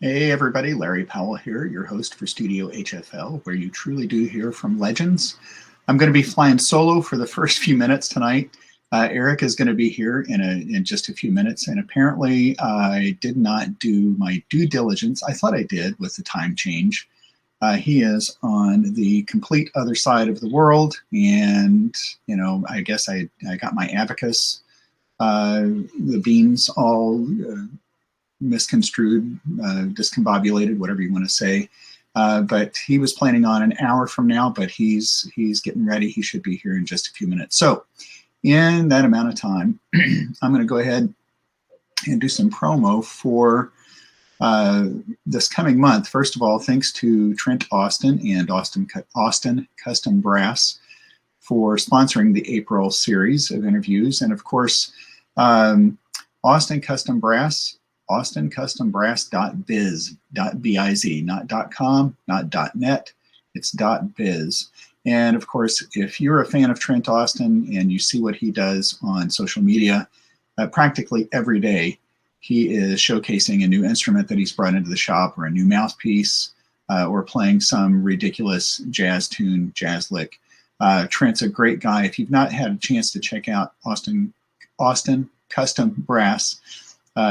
Hey everybody, Larry Powell here, your host for Studio HFL, where you truly do hear from legends. I'm going to be flying solo for the first few minutes tonight. Eric is going to be here in just a few minutes, and apparently I did not do my due diligence. I thought I did with the time change. He is on the complete other side of the world, and I guess I got my abacus, the beans all misconstrued, discombobulated, whatever you want to say. But he was planning on an hour from now, but he's getting ready. He should be here in just a few minutes. So in that amount of time, I'm going to go ahead and do some promo for this coming month. First of all, thanks to Trent Austin and Austin Custom Brass for sponsoring the April series of interviews. And of course, Austin Custom Brass, AustinCustomBrass.biz, .biz, not .com, not .net, it's .biz. And of course, if you're a fan of Trent Austin and you see what he does on social media, practically every day, he is showcasing a new instrument that he's brought into the shop, or a new mouthpiece, or playing some ridiculous jazz tune, jazz lick. Trent's a great guy. If you've not had a chance to check out Austin Custom Brass,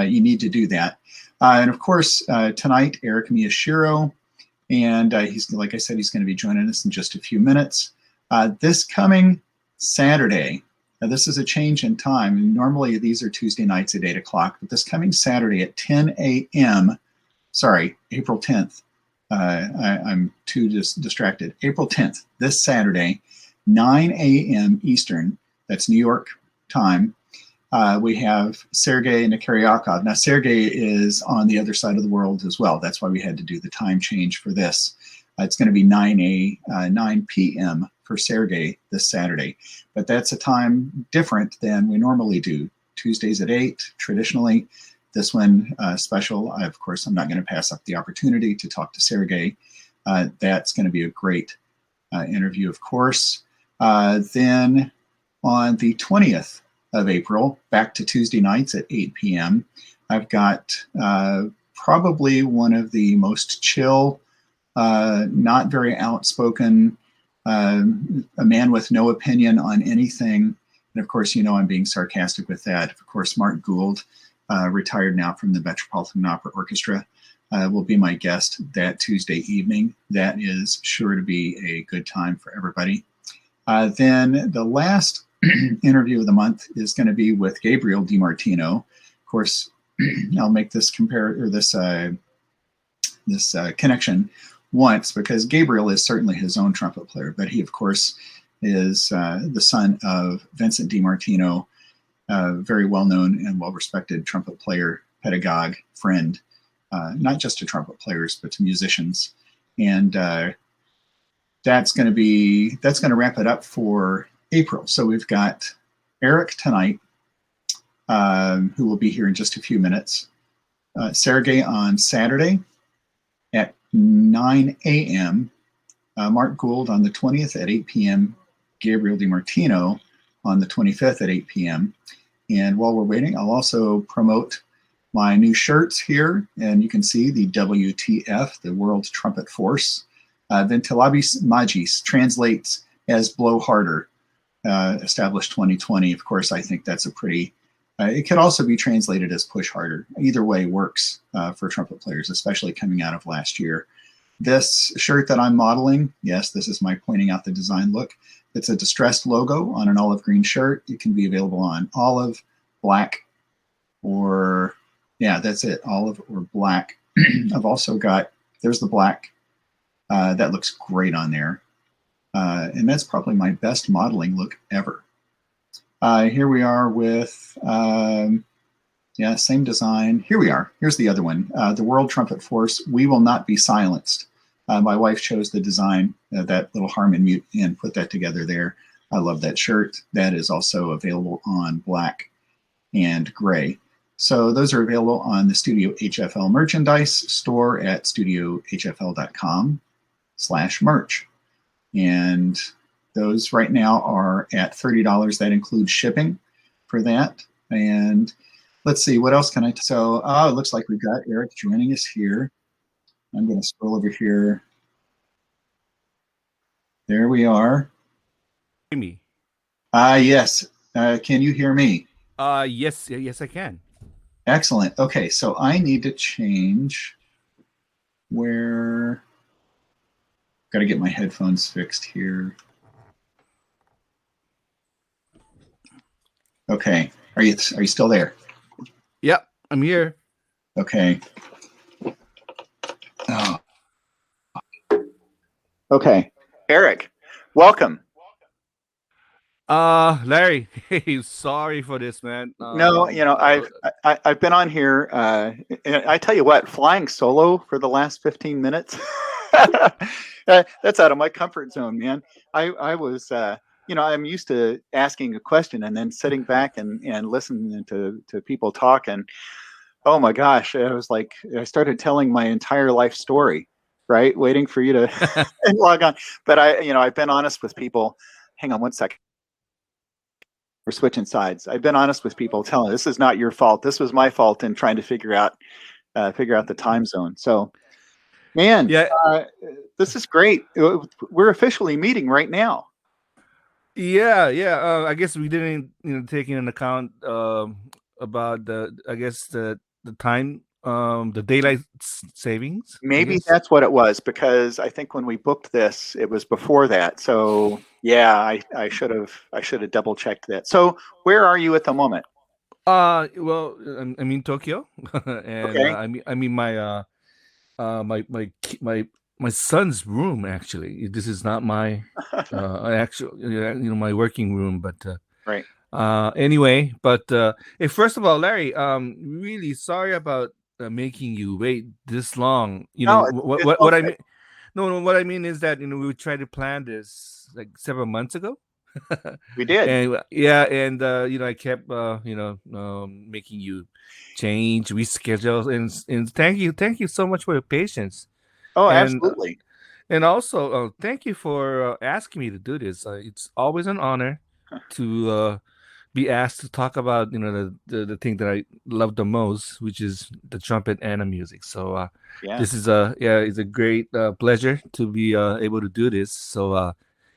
you need to do that. And of course, tonight, Eric Miyashiro, and he's, like I said, he's going to be joining us in just a few minutes. This coming Saturday, now this is a change in time. Normally, these are Tuesday nights at 8 o'clock, but this coming Saturday at 10 a.m., sorry, April 10th, I'm too distracted. April 10th, this Saturday, 9 a.m. Eastern, that's New York time, we have Sergei Nikaryakov. Now, Sergei is on the other side of the world as well. That's why we had to do the time change for this. It's going to be 9 p.m. for Sergei this Saturday. But that's a time different than we normally do. Tuesdays at 8, traditionally. This one special. Of course, I'm not going to pass up the opportunity to talk to Sergei. That's going to be a great interview, of course. Then on the 20th, of April, back to Tuesday nights at 8 p.m. I've got probably one of the most chill, not very outspoken, a man with no opinion on anything. And of course, I'm being sarcastic with that. Of course, Mark Gould, retired now from the Metropolitan Opera Orchestra, will be my guest that Tuesday evening. That is sure to be a good time for everybody. Then the last interview of the month is going to be with Gabriel DiMartino. Of course, I'll make this connection once, because Gabriel is certainly his own trumpet player, but he, of course, is the son of Vincent DiMartino, very well-known and well-respected trumpet player, pedagogue, friend, not just to trumpet players, but to musicians. And that's going to wrap it up for April. So we've got Eric tonight, who will be here in just a few minutes. Sergei on Saturday at 9 a.m. Mark Gould on the 20th at 8 p.m. Gabriel DiMartino on the 25th at 8 p.m. And while we're waiting, I'll also promote my new shirts here. And you can see the WTF, the World Trumpet Force. Ventilabis Magis translates as blow harder. Established 2020. Of course, I think that's a pretty, it could also be translated as push harder. Either way works for trumpet players, especially coming out of last year. This shirt that I'm modeling, yes, this is my pointing out the design look. It's a distressed logo on an olive green shirt. It can be available on olive, black, or, yeah, that's it, olive or black. I've also got, there's the black. That looks great on there. And that's probably my best modeling look ever. Here we are with, same design. Here we are. Here's the other one. The World Trumpet Force, We Will Not Be Silenced. My wife chose the design, that little harmon mute, and put that together there. I love that shirt. That is also available on black and gray. So those are available on the Studio HFL merchandise store at studiohfl.com/merch. And those right now are at $30. That includes shipping for that. And let's see, what else can I, it looks like we've got Eric joining us here. I'm going to scroll over here. There we are. Hear me? Yes. Can you hear me? Yes, I can. Excellent. Okay, so I need to change where. Got to get my headphones fixed here. Okay. Are you still there? Yep, I'm here. Okay. Oh. Okay. Eric, welcome. Larry, hey, sorry for this, man. No, I've been on here. And I tell you what, flying solo for the last 15 minutes, that's out of my comfort zone, man. I was, I'm used to asking a question and then sitting back and listening to people talk. And oh my gosh, I was like, I started telling my entire life story, right? Waiting for you to log on. But I've been honest with people. Hang on one second. We're switching sides. I've been honest with people, telling this is not your fault. This was my fault in trying to figure out the time zone. So, man, Yeah, this is great. We're officially meeting right now. yeah. I guess we didn't, take into account about I guess the time, the daylight savings. I Maybe guess. that's what it was because I think when we booked this, it was before that. So yeah, I should have double checked that. So where are you at the moment? Well, I'm in Tokyo, and Okay. I mean my son's room actually. This is not my actual, my working room, but Right. anyway. But hey, first of all, Larry, really sorry about making you wait this long. No, it's all What I good. mean. No, no, what I mean is that we tried to plan this like several months ago. We did. And yeah, and I kept making you change, reschedule, and thank you so much for your patience, Oh, and absolutely. also thank you for asking me to do this. It's always an honor to be asked to talk about the thing that I love the most, which is the trumpet and the music. So Yeah. this is it's a great pleasure to be able to do this. So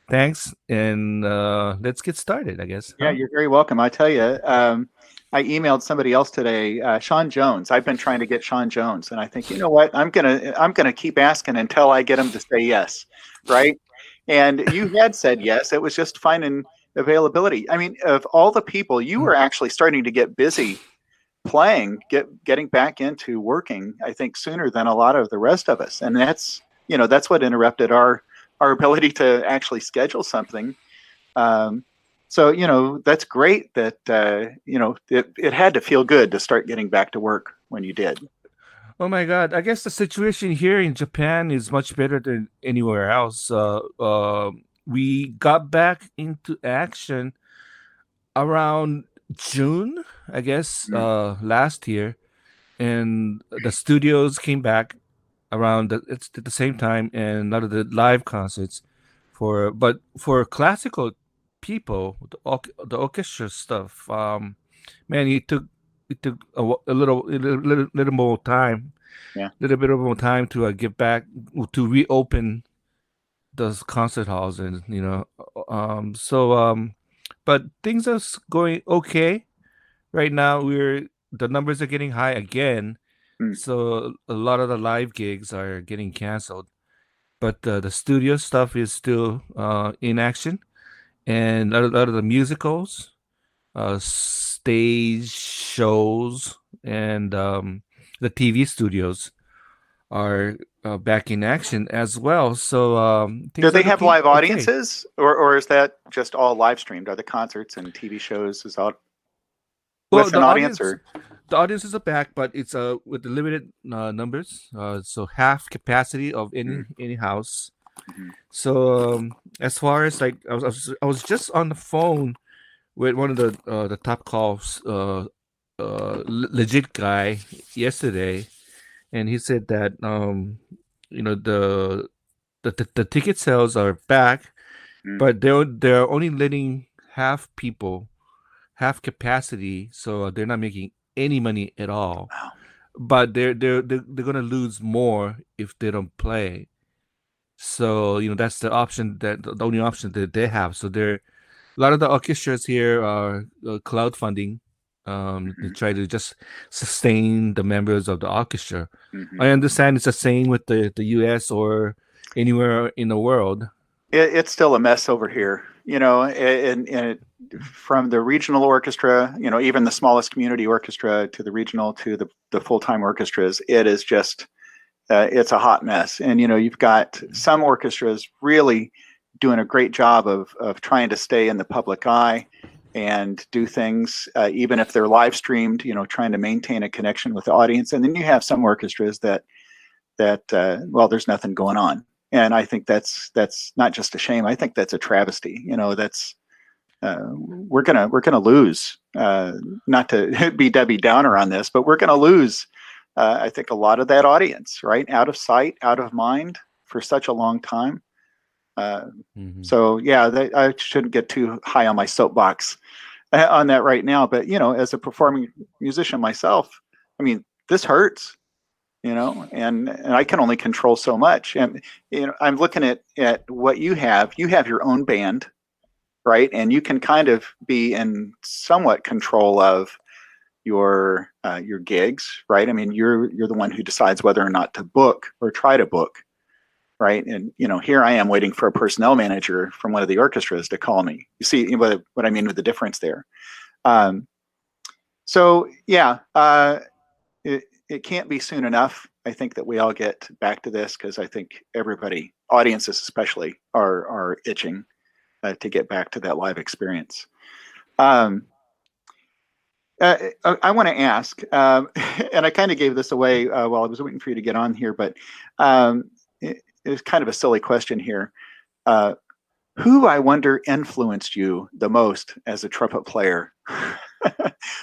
thanks, and let's get started, I guess, Yeah, huh? you're very welcome. I tell you, I emailed somebody else today, Sean Jones. I've been trying to get Sean Jones, and I think, you know what? I'm gonna keep asking until I get him to say yes, right? And you had said yes. It was just finding availability. I mean, of all the people, you were actually starting to get busy playing, getting back into working. I think sooner than a lot of the rest of us, and that's what interrupted our ability to actually schedule something. Um, so that's great that it had to feel good to start getting back to work when you did. Oh my God! I guess the situation here in Japan is much better than anywhere else. We got back into action around June, I guess, Mm. last year, and the studios came back it's at the same time, and a lot of the live concerts for classical people, the orchestra stuff. Man, it took a little more time, Yeah. little bit of more time to get back to reopen those concert halls, and but things are going okay right now. The numbers are getting high again, Mm. so a lot of the live gigs are getting canceled, but the studio stuff is still in action, and a lot of the musicals, stage shows, and the TV studios are back in action as well. So Do things are they have looking live okay. audiences, or is that just all live streamed? Are the concerts and TV shows is out Well, with an audience or? the audiences are back, but it's with the limited numbers, so half capacity of Mm. any house. Mhm. So as far as like I was just on the phone with one of the top calls, legit guy yesterday, and he said that you know the the ticket sales are back, Mm. but they're only letting half capacity, so they're not making any money at all. Wow. but they're gonna lose more if they don't play. So that's the option, that the only option that they have. So they're a lot of the orchestras here are crowdfunding. They Mhm. try to just sustain the members of the orchestra. I Mhm. understand it's the same with the U.S. or anywhere in the world. It's still a mess over here, and from the regional orchestra, even the smallest community orchestra to the regional to the full-time orchestras, it is just it's a hot mess. And you've got some orchestras really doing a great job of trying to stay in the public eye and do things, even if they're live streamed, trying to maintain a connection with the audience. And then you have some orchestras that well, there's nothing going on. And I think that's not just a shame. I think that's a travesty. That's we're gonna lose. Not to be Debbie Downer on this, but we're gonna lose. I think a lot of that audience, right, out of sight, out of mind for such a long time. Uh, Mm-hmm. so yeah, I shouldn't get too high on my soapbox on that right now. But as a performing musician myself, I mean, this hurts. And I can only control so much. And I'm looking at what you have. You have your own band, right? And you can kind of be in somewhat control of your gigs, right? I mean, you're the one who decides whether or not to book or try to book, right? And here I am waiting for a personnel manager from one of the orchestras to call me. You see what I mean with the difference there. Um, so yeah, it can't be soon enough. I think that we all get back to this because I think everybody, audiences especially, are itching to get back to that live experience. Um, I want to ask, and I kind of gave this away while I was waiting for you to get on here, but it's kind of a silly question here. Uh, who, I wonder, influenced you the most as a trumpet player?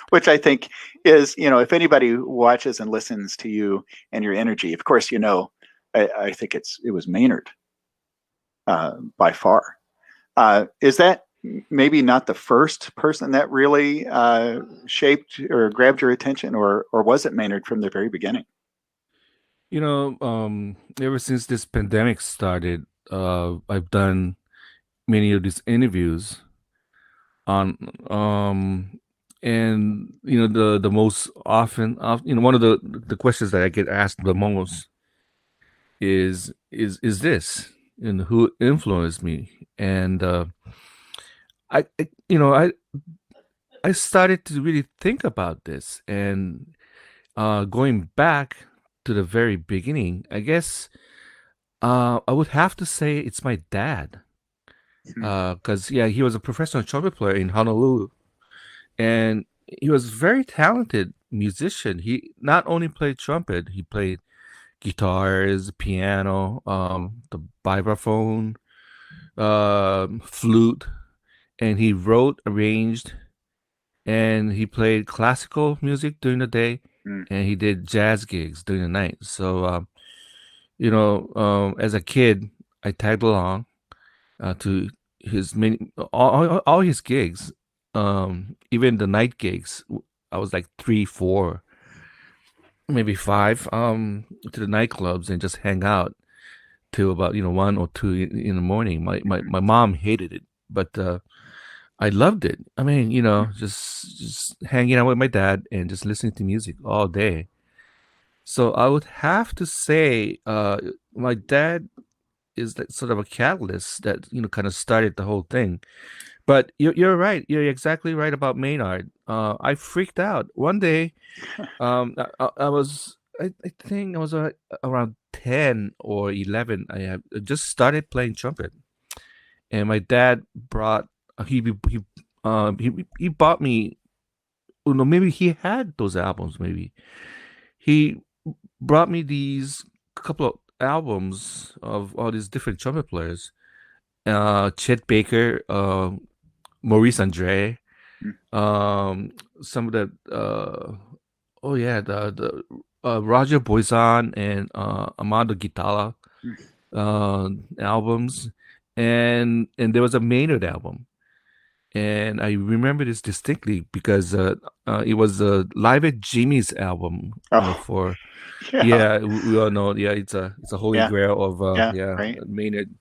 Which I think is, if anybody watches and listens to you and your energy, of course, I think it was Maynard by far. Is that maybe not the first person that really shaped or grabbed your attention, or was it Maynard from the very beginning? Ever since this pandemic started, I've done many of these interviews on and the most often, one of the questions that I get asked the most is this, and who influenced me. And I you know I started to really think about this, and going back to the very beginning, I guess I would have to say it's my dad. Hmm. Because yeah, he was a professional trumpet player in Honolulu, and he was a very talented musician. He not only played trumpet, he played guitars, piano, the vibraphone, flute, and he wrote, arranged, and he played classical music during the day, Hmm. and he did jazz gigs during the night. So, as a kid, I tagged along to his many all his gigs, even the night gigs. I was like 3, 4, maybe 5, to the nightclubs and just hang out till about 1 or 2 in the morning. My mom hated it, but I loved it. I mean, just hanging out with my dad and just listening to music all day. So I would have to say, my dad is like sort of a catalyst that kind of started the whole thing. But you're right. You're exactly right about Maynard. I freaked out one day. I think I was around 10 or 11. I had just started playing trumpet, and my dad brought he he bought me. Oh no, maybe he had those albums. Maybe he brought me these couple of albums of all these different trumpet players. Chet Baker, Maurice Andre, um, some of the oh yeah, the Roger Boyzon and Amado Gitala albums, and there was a Maynard album. And I remember this distinctly because it was live at Jimmy's album. Oh, For yeah, yeah, we all know. Yeah, it's a holy yeah, grail of yeah, yeah, right. Maynard.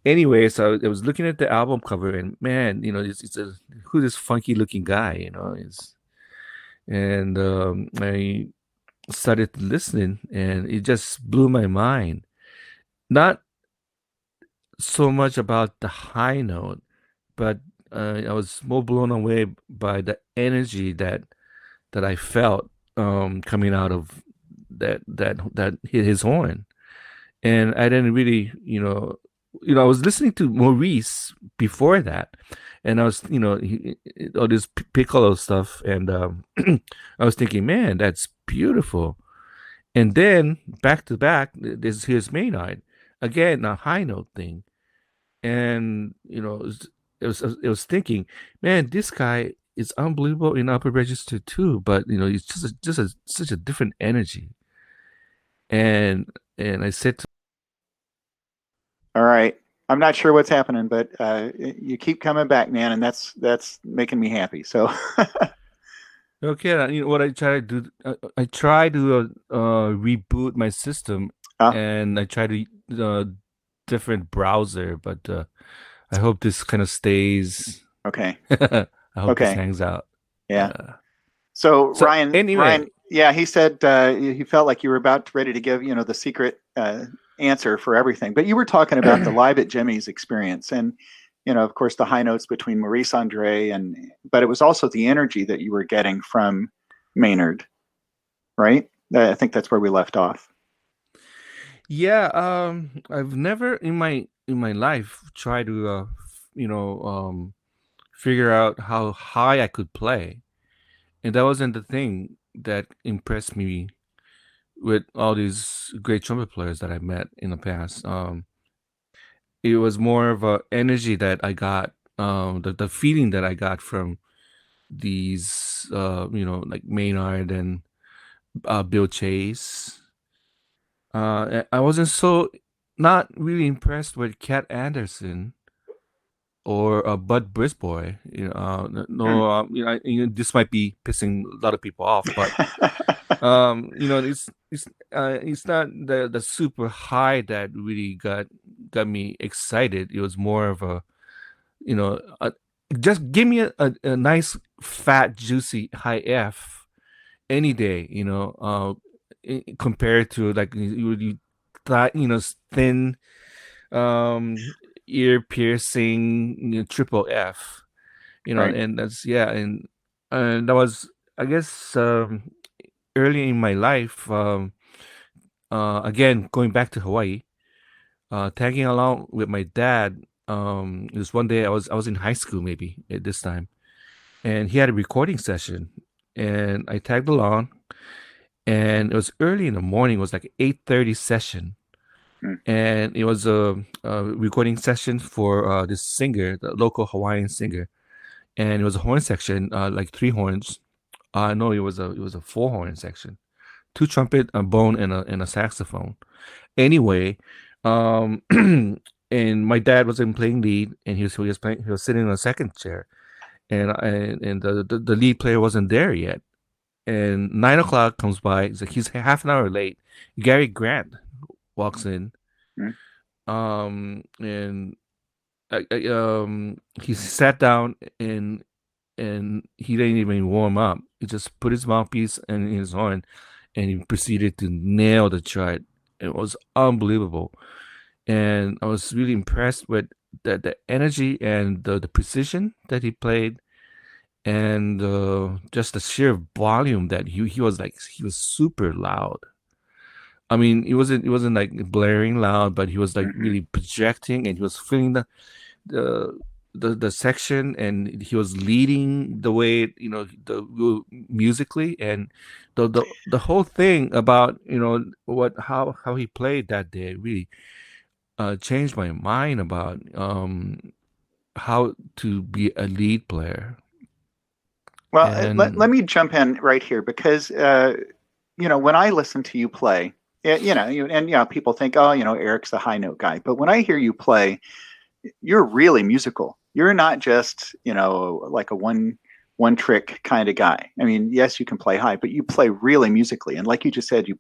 Anyway, so I was looking at the album cover, and man, it's a who's this funky looking guy, and I started listening, and it just blew my mind. Not so much about the high note, but I was more blown away by the energy that I felt coming out of that hit his horn. And I didn't really, I was listening to Maurice before that, and I was, all this piccolo stuff, and I was thinking, man, that's beautiful. And then back to back, this here's Maynard again, a high note thing, and it was thinking, man, this guy is unbelievable in upper register too, but it's such a different energy. And I said to All right. I'm not sure what's happening, but you keep coming back, man, and that's making me happy. So, okay, what I try to do, I try to reboot my system, uh, and I try to different browser, but I hope this kind of stays. okay, I hope this okay, hangs out. yeah. Yeah. So So Ryan, anyway, yeah, he said he felt like you were about ready to give, the secret answer for everything. But you were talking about the live at Jimmy's experience, and of course, the high notes between Maurice Andre but it was also the energy that you were getting from Maynard, right? I think that's where we left off. yeah, I've never in my life tried to figure out how high I could play, and that wasn't the thing that impressed me with all these great trumpet players that I met in the past. It was more of a energy that I got, the feeling that I got from these, like Maynard and Bill Chase. I wasn't so not really impressed with Cat Anderson or Bud Brisboy. Hmm. No, this might be pissing a lot of people off, but it's not the super high that really got me excited. It was more of a, you know a, just give me a nice fat juicy high F any day, compared to like you thought, thin um ear piercing, triple F, Right. and that's yeah, and that was, I guess, early in my life. Again, going back to Hawaii, tagging along with my dad. This one day I was in high school maybe at this time, and he had a recording session, and I tagged along, and it was early in the morning. It was like 8:30 session, Hmm. and it was a recording session for this singer, the local Hawaiian singer, and it was a horn section, like three horns. No, it was a four horn section, two trumpet, a bone, and a saxophone. Anyway, um, and my dad wasn't playing lead, and he was sitting in a second chair, and the lead player wasn't there yet. And 9 o'clock comes by. He's half an hour late. Gary Grant walks in, Hmm. and he sat down, and he didn't even warm up. He just put his mouthpiece in his horn, and he proceeded to nail the chart. It was unbelievable, and I was really impressed with the energy and the precision that he played, and just the sheer volume that he was super loud. I mean, it wasn't like blaring loud, but he was like Hmm. really projecting, and he was feeling the the section, and he was leading the way, musically, and the whole thing about, what how he played that day really changed my mind about how to be a lead player. Well, let And me jump in right here because when I listen to you play, people think, oh, Eric's the high note guy. But when I hear you play, you're really musical. you're not just, like a one trick kind of guy. I mean, yes, you can play high, but you play really musically. And like you just said, you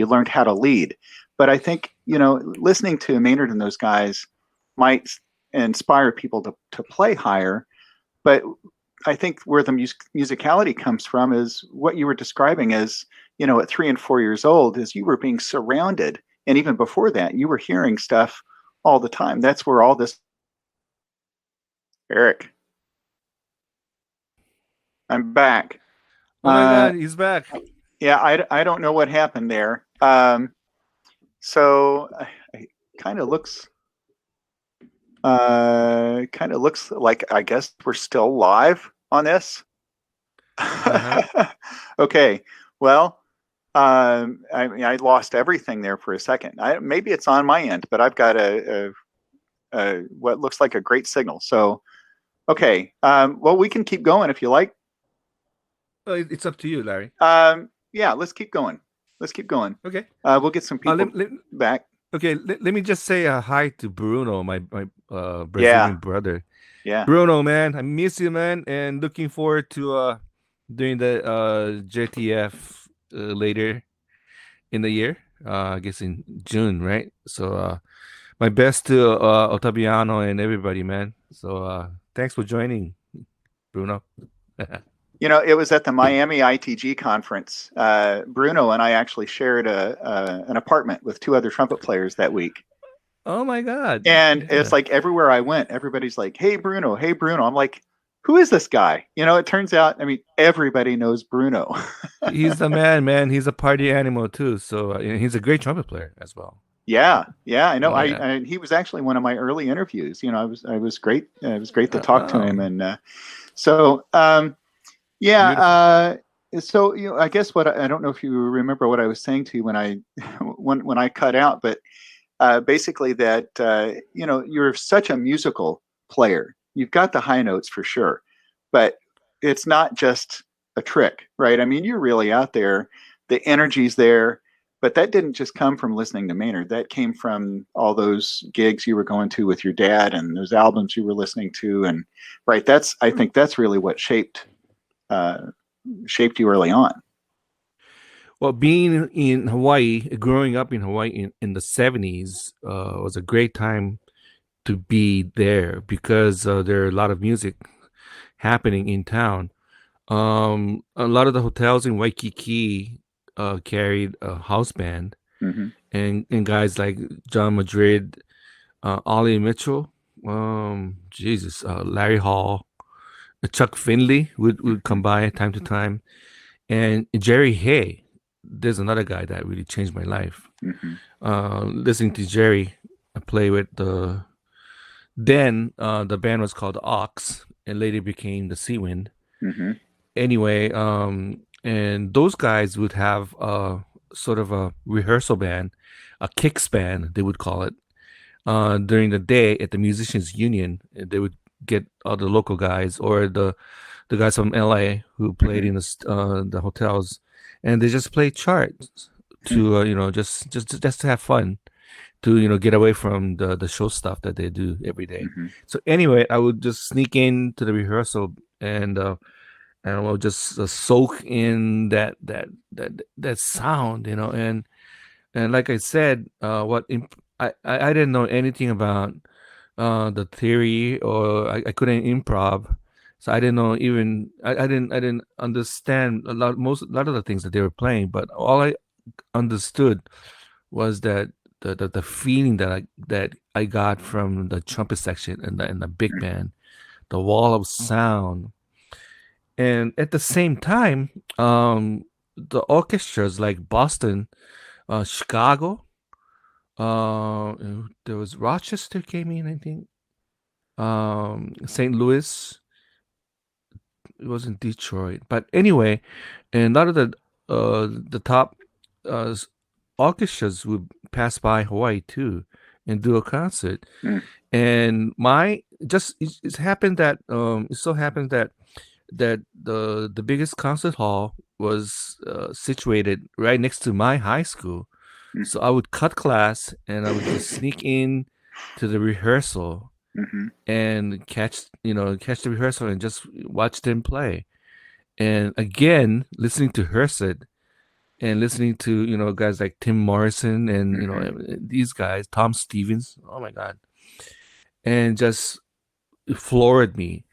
learned how to lead. But I think, listening to Maynard and those guys might inspire people to play higher. But I think where the musicality comes from is what you were describing as, at 3 and 4 years old, is you were being surrounded. And even before that, you were hearing stuff all the time. That's where all this, Eric, I'm back. Oh my God, he's back. Yeah, I don't know what happened there. So it kind of looks like, I guess we're still live on this. Okay. Well, I lost everything there for a second. Maybe it's on my end, but I've got what looks like a great signal. So, okay. Well, we can keep going if you like. It's up to you, Larry. Yeah, let's keep going. Okay. We'll get some people back. Okay, let me just say hi to Bruno, my Brazilian brother. Yeah. Bruno, man, I miss you, man, and looking forward to doing the JTF later in the year. I guess in June, right? So my best to Ottaviano and everybody, man. So thanks for joining, Bruno. It was at the Miami ITG conference. Bruno and I actually shared an apartment with 2 other trumpet players that week. Oh my God. And it's like everywhere I went, everybody's like, hey, Bruno, hey, Bruno. I'm like, who is this guy? It turns out, I mean, everybody knows Bruno. He's the man. He's a party animal too. So he's a great trumpet player as well. Yeah, I know. Yeah. He was actually one of my early interviews. I was great. It was great to talk to him. And so, yeah. So I guess I don't know if you remember what I was saying to you when I cut out, but basically that you're such a musical player. You've got the high notes for sure, but it's not just a trick, right? I mean, you're really out there. The energy's there, but that didn't just come from listening to Maynard. That came from all those gigs you were going to with your dad and those albums you were listening to, and right. I think that's really what shaped you early on. Well, being in Hawaii, growing up in Hawaii in the 70s was a great time to be there because there are a lot of music happening in town. A lot of the hotels in Waikiki carried a house band, and guys like John Madrid, Ollie Mitchell, Larry Hall, Chuck Finley would come by time to time, and Jerry Hay. There's another guy that really changed my life. Listening to Jerry, I play with then the band was called Ox and later became the Sea Wind. Anyway, and those guys would have sort of a rehearsal band, a kicks band, they would call it, during the day at the Musicians Union. They would get all the local guys or the guys from LA who played in the hotels, and they just play charts to just to have fun, to get away from the show stuff that they do every day. So anyway, I would just sneak into the rehearsal and I will just soak in that sound, and like I said, I didn't know anything about the theory, or I couldn't improv. So I didn't know even I didn't understand a lot of the things that they were playing, but all I understood was that the feeling that I got from the trumpet section and the big band, the wall of sound, and at the same time, the orchestras like Boston, Chicago, there was Rochester came in, I think, St. Louis. It wasn't Detroit, but anyway, and a lot of the top orchestras would pass by Hawaii too and do a concert. And it happened that it so happened that the biggest concert hall was situated right next to my high school. So I would cut class and I would just sneak in to the rehearsal Mm-hmm. and catch the rehearsal and just watch them play. And again, listening to Herseth and listening to guys like Tim Morrison and Mm-hmm. these guys, Tom Stevens. Oh my God! And just floored me.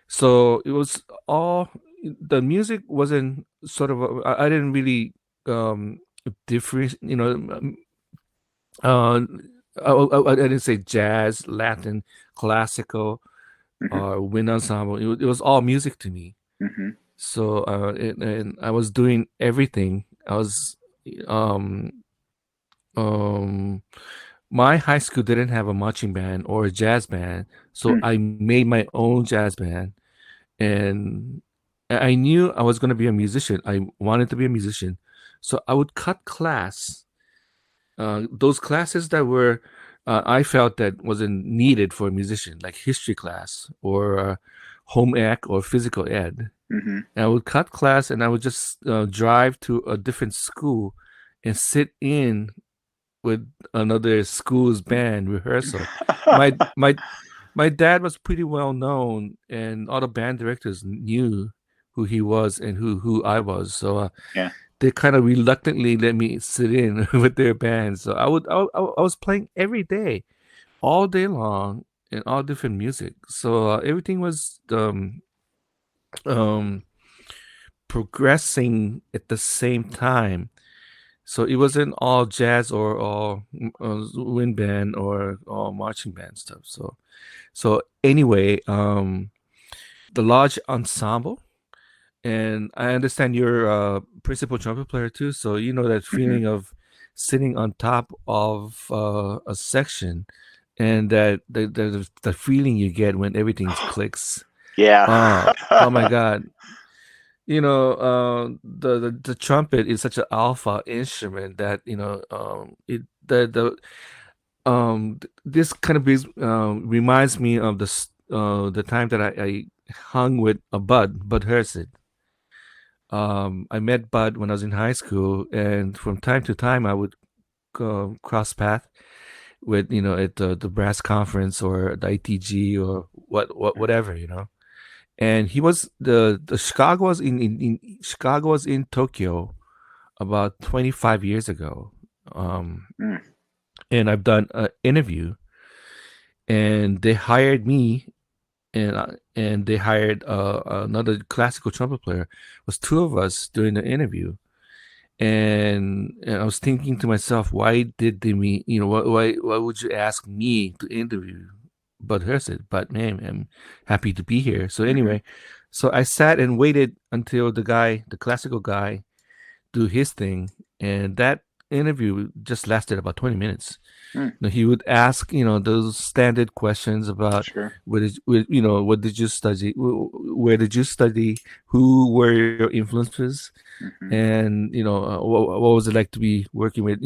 So it was all the music wasn't sort of I didn't really um different uh I didn't say jazz, Latin, classical, Mm-hmm. or wind ensemble. It was all music to me. Mm-hmm. So and I was doing everything. I was um um my high school didn't have a marching band or a jazz band, so I made my own jazz band. And I knew I was going to be a musician. I wanted to be a musician. So I would cut class, those classes that were, I felt that wasn't needed for a musician, like history class or home ec or physical ed. Mm-hmm. And I would cut class and I would just drive to a different school and sit in with another school's band rehearsal. My my my dad was pretty well known, and all the band directors knew who he was and who I was. So Yeah. they kind of reluctantly let me sit in with their band. So I was playing every day, all day long, and all different music. So everything was um progressing at the same time. So it wasn't all jazz or all wind band or all marching band stuff. So anyway, the large ensemble, and I understand you're a principal trumpet player too, so you know that Mm-hmm. feeling of sitting on top of a section, and that the feeling you get when everything clicks. Yeah. Oh my God! The trumpet is such an alpha instrument that it this kind of reminds me of the time that I hung with a Bud Herseth. I met Bud when I was in high school, and from time to time I would cross path with at the brass conference or the ITG or whatever. And he was the Chicago was in Chicago was in Tokyo about 25 years ago. Um, Mm. and I've done an interview, and they hired me, and they hired another classical trumpet player. It was two of us doing the interview, and I was thinking to myself, why did they me? Why would you ask me to interview Bud Herseth? But man, I'm happy to be here. So Mm-hmm. anyway, so I sat and waited until the classical guy, do his thing, and that interview just lasted about 20 minutes. Mm. He would ask, those standard questions about Sure. what did you study, where did you study, who were your influences, Mm-hmm. and what was it like to be working with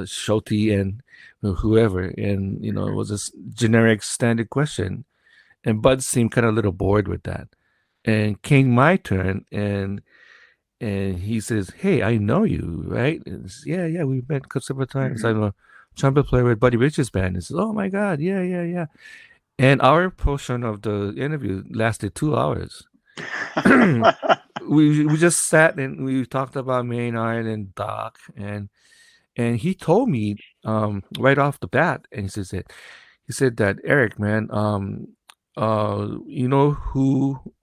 Schulte and whoever, and it Mm-hmm. was a generic standard question, and Bud seemed kind of a little bored with that, and came my turn, and he says, "Hey, I know you, right?" And says, yeah, we've met several times. Mm-hmm. I'm a trumpet player with Buddy Rich's band. He says, "Oh my God, yeah." And our portion of the interview lasted 2 hours. We just sat and we talked about Maynard and Doc, and he told me right off the bat, and he said that, Eric, man,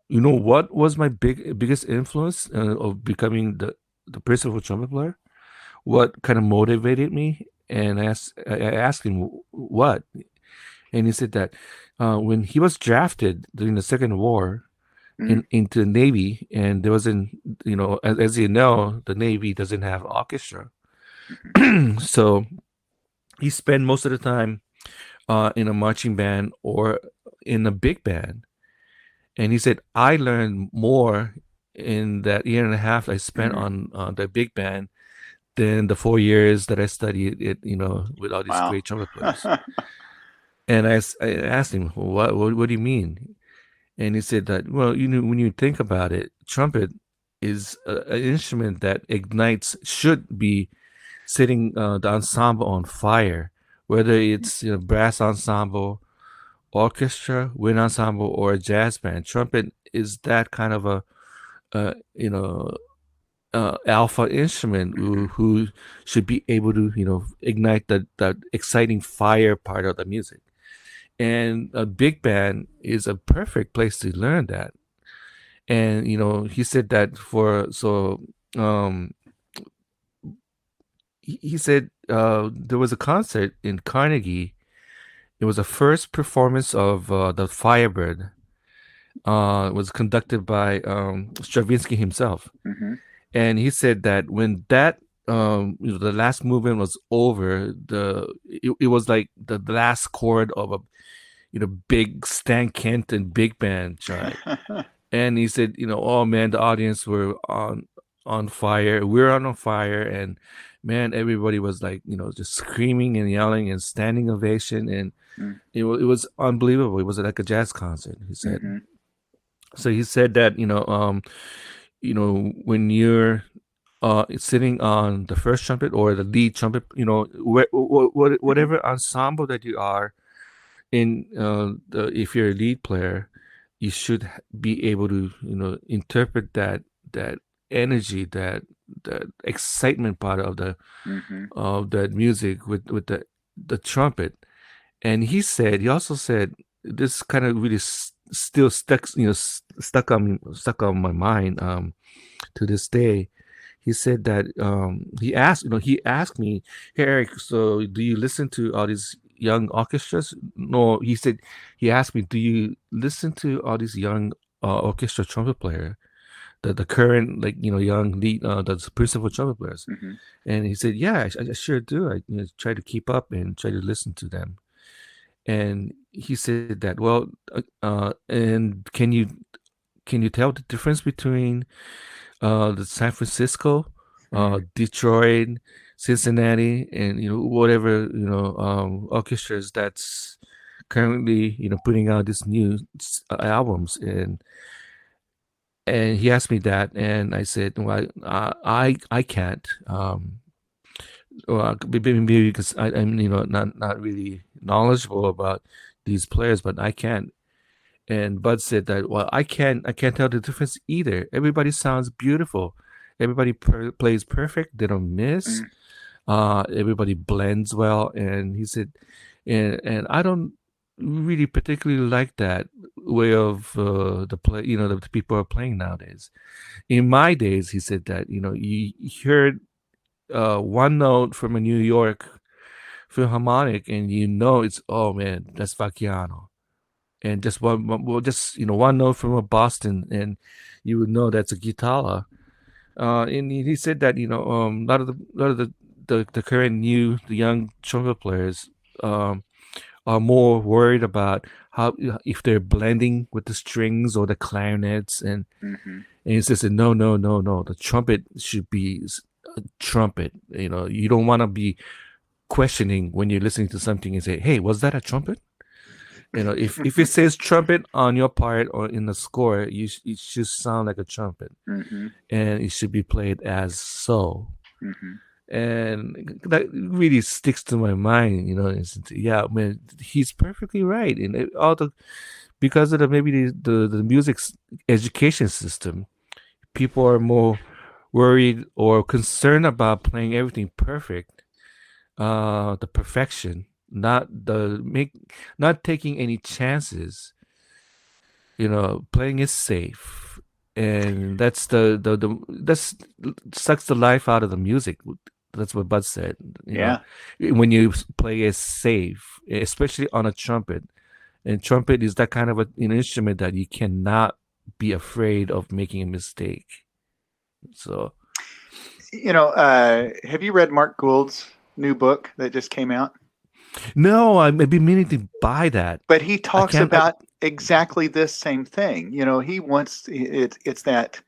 what was my biggest influence of becoming the principal trumpet player? What kind of motivated me? And I asked him what, and he said that when he was drafted during the Second War Mm. into the Navy, and there wasn't, as you know, the Navy doesn't have orchestra, so he spent most of the time in a marching band or in a big band. And he said, I learned more in that year and a half I spent Mm. on the big band than the 4 years that I studied it, with all these Wow. great trumpet players. And I asked him, what do you mean? And he said that, well, when you think about it, trumpet is an instrument that ignites, should be setting the ensemble on fire, whether it's brass ensemble orchestra, wind ensemble, or a jazz band. Trumpet is that kind of a you know alpha instrument who should be able to ignite that exciting fire part of the music. And a big band is a perfect place to learn that. And he said that for so he said there was a concert in Carnegie. It was the first performance of the Firebird. It was conducted by Stravinsky himself. Mm-hmm. And he said that when that the last movement was over, it was like the last chord of a big Stan Kenton big band chart. And he said, oh man, the audience were on fire. We're on fire, and man, everybody was like, just screaming and yelling and standing ovation, and it was unbelievable. It was like a jazz concert. He said. Mm-hmm. So he said that when you're sitting on the first trumpet or the lead trumpet, whatever ensemble that you are in, if you're a lead player, you should be able to interpret that energy, that excitement part of the of that music with the trumpet. And he also said this kind of really still stuck on my mind to this day. He said that he asked me, "Hey Eric, so do you listen to all these young orchestras?" No, he said he asked me, "Do you listen to all these young orchestra trumpet player, the current young lead the principal trumpet players?" And he said, "Yeah, I sure do. I try to keep up and try to listen to them." And he said that, well, and can you tell the difference between the San Francisco, Detroit, Cincinnati, and whatever orchestras that's currently putting out these new albums? And he asked me that, and I said, well, I can't. Well, maybe because I'm not really knowledgeable about these players, but I can't. And Bud said that, well, I can't tell the difference either. Everybody sounds beautiful. Everybody plays perfect. They don't miss. Everybody blends well. And he said, and I don't really particularly like that way of the play. The people are playing nowadays. In my days, he said that you heard one note from a New York Philharmonic, and it's, oh man, that's Vacchiano. And just one note from a Boston, and you would know that's a guitarra. And he said that a lot of the current the young trumpet players are more worried about how if they're blending with the strings or the clarinets, and he says no, the trumpet should be a trumpet. You don't want to be questioning when you're listening to something and say, hey, was that a trumpet? If it says trumpet on your part or in the score, it should sound like a trumpet, and it should be played as so. And that really sticks to my mind. Yeah, man, he's perfectly right. And because of maybe the music education system, people are more worried or concerned about playing everything perfect, the perfection, not taking any chances. Playing it safe, and that's sucks the life out of the music. That's what Bud said. When you play it safe, especially on a trumpet, and trumpet is that kind of an instrument that you cannot be afraid of making a mistake. So, have you read Mark Gould's new book that just came out? No, I've been meaning to buy that. But he talks about exactly this same thing. He wants it's that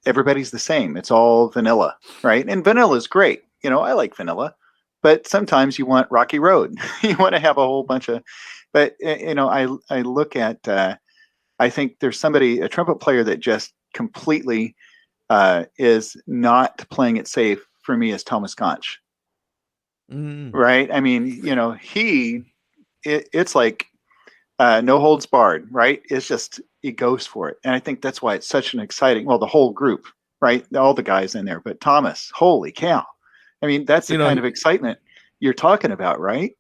everybody's the same. It's all vanilla, right? And vanilla is great. I like vanilla, but sometimes you want Rocky Road. You want to have a whole bunch of. But I look at. I think there's a trumpet player that just completely is not playing it safe for me is Thomas Conch. Right? I mean, it's like no holds barred, right? It's just he goes for it, and I think that's why it's such an exciting. Well, the whole group, right? All the guys in there, but Thomas, holy cow! I mean, that's the You know, kind of excitement you're talking about, right?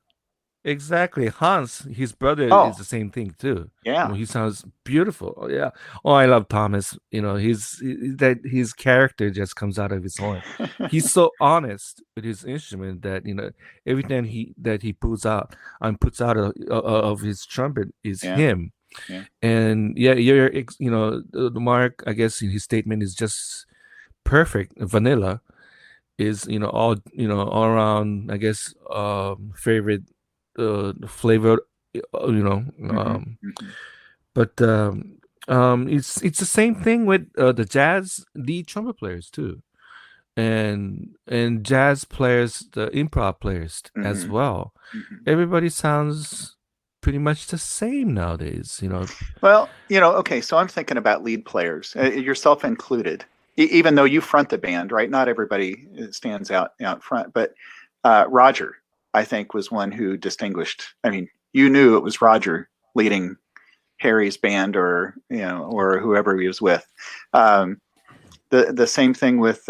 exactly. Hans, his brother, is Oh, the same thing too. yeah, He sounds beautiful. Oh, yeah. Oh, I love Thomas. That his character just comes out of his horn. He's so honest with his instrument that everything he puts out of his trumpet is yeah, him. yeah. And yeah, the Mark. I guess his statement is just perfect. Vanilla is all around, I guess, favorite flavor, you know Mm-hmm, um mm-hmm. but it's the same thing with the jazz lead trumpet players too, and jazz players, the improv players as Mm-hmm. well. Mm-hmm. Everybody sounds pretty much the same nowadays. Well, okay, so I'm thinking about lead players, yourself included. Even though you front the band, right? Not everybody stands out front, but Roger, I think, was one who distinguished. I mean, you knew it was Roger leading Harry's band, or whoever he was with. Um, the same thing with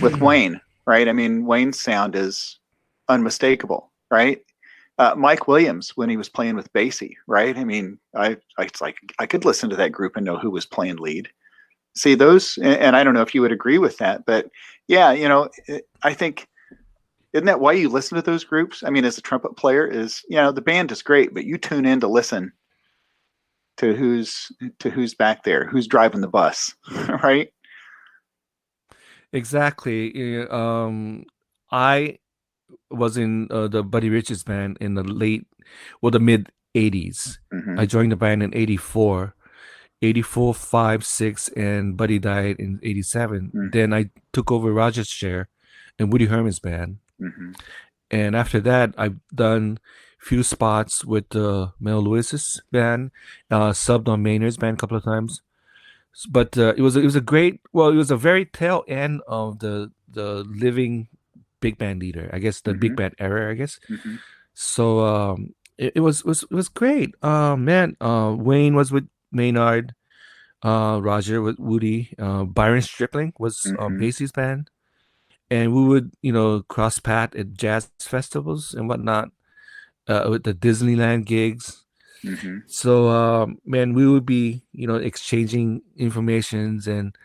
Wayne, right? I mean, Wayne's sound is unmistakable, right? Mike Williams when he was playing with Basie, right? I mean, it's like I could listen to that group and know who was playing lead. See those, and I don't know if you would agree with that, but yeah, I think, isn't that why you listen to those groups? I mean, as a trumpet player, is the band is great, but you tune in to listen to who's back there, who's driving the bus, right? Exactly. I was in the Buddy Richards band in the mid 80s. Mm-hmm. I joined the band in 84, 84, 5, 6, and Buddy died in 87. Mm-hmm. Then I took over Roger's chair in Woody Herman's band. Mm-hmm. And after that, I've done few spots with Mel Lewis's band, subbed on Maynard's band a couple of times. But it was a great, well, it was a very tail end of the living big band leader, I guess, the Mm-hmm. big band era, I guess. Mm-hmm. So it was great. Man, Wayne was with Maynard, Roger with Woody, Byron Stripling was on Mm-hmm. Basie's band, and we would cross path at jazz festivals and whatnot, with the Disneyland gigs. Mm-hmm. So man, we would be exchanging informations and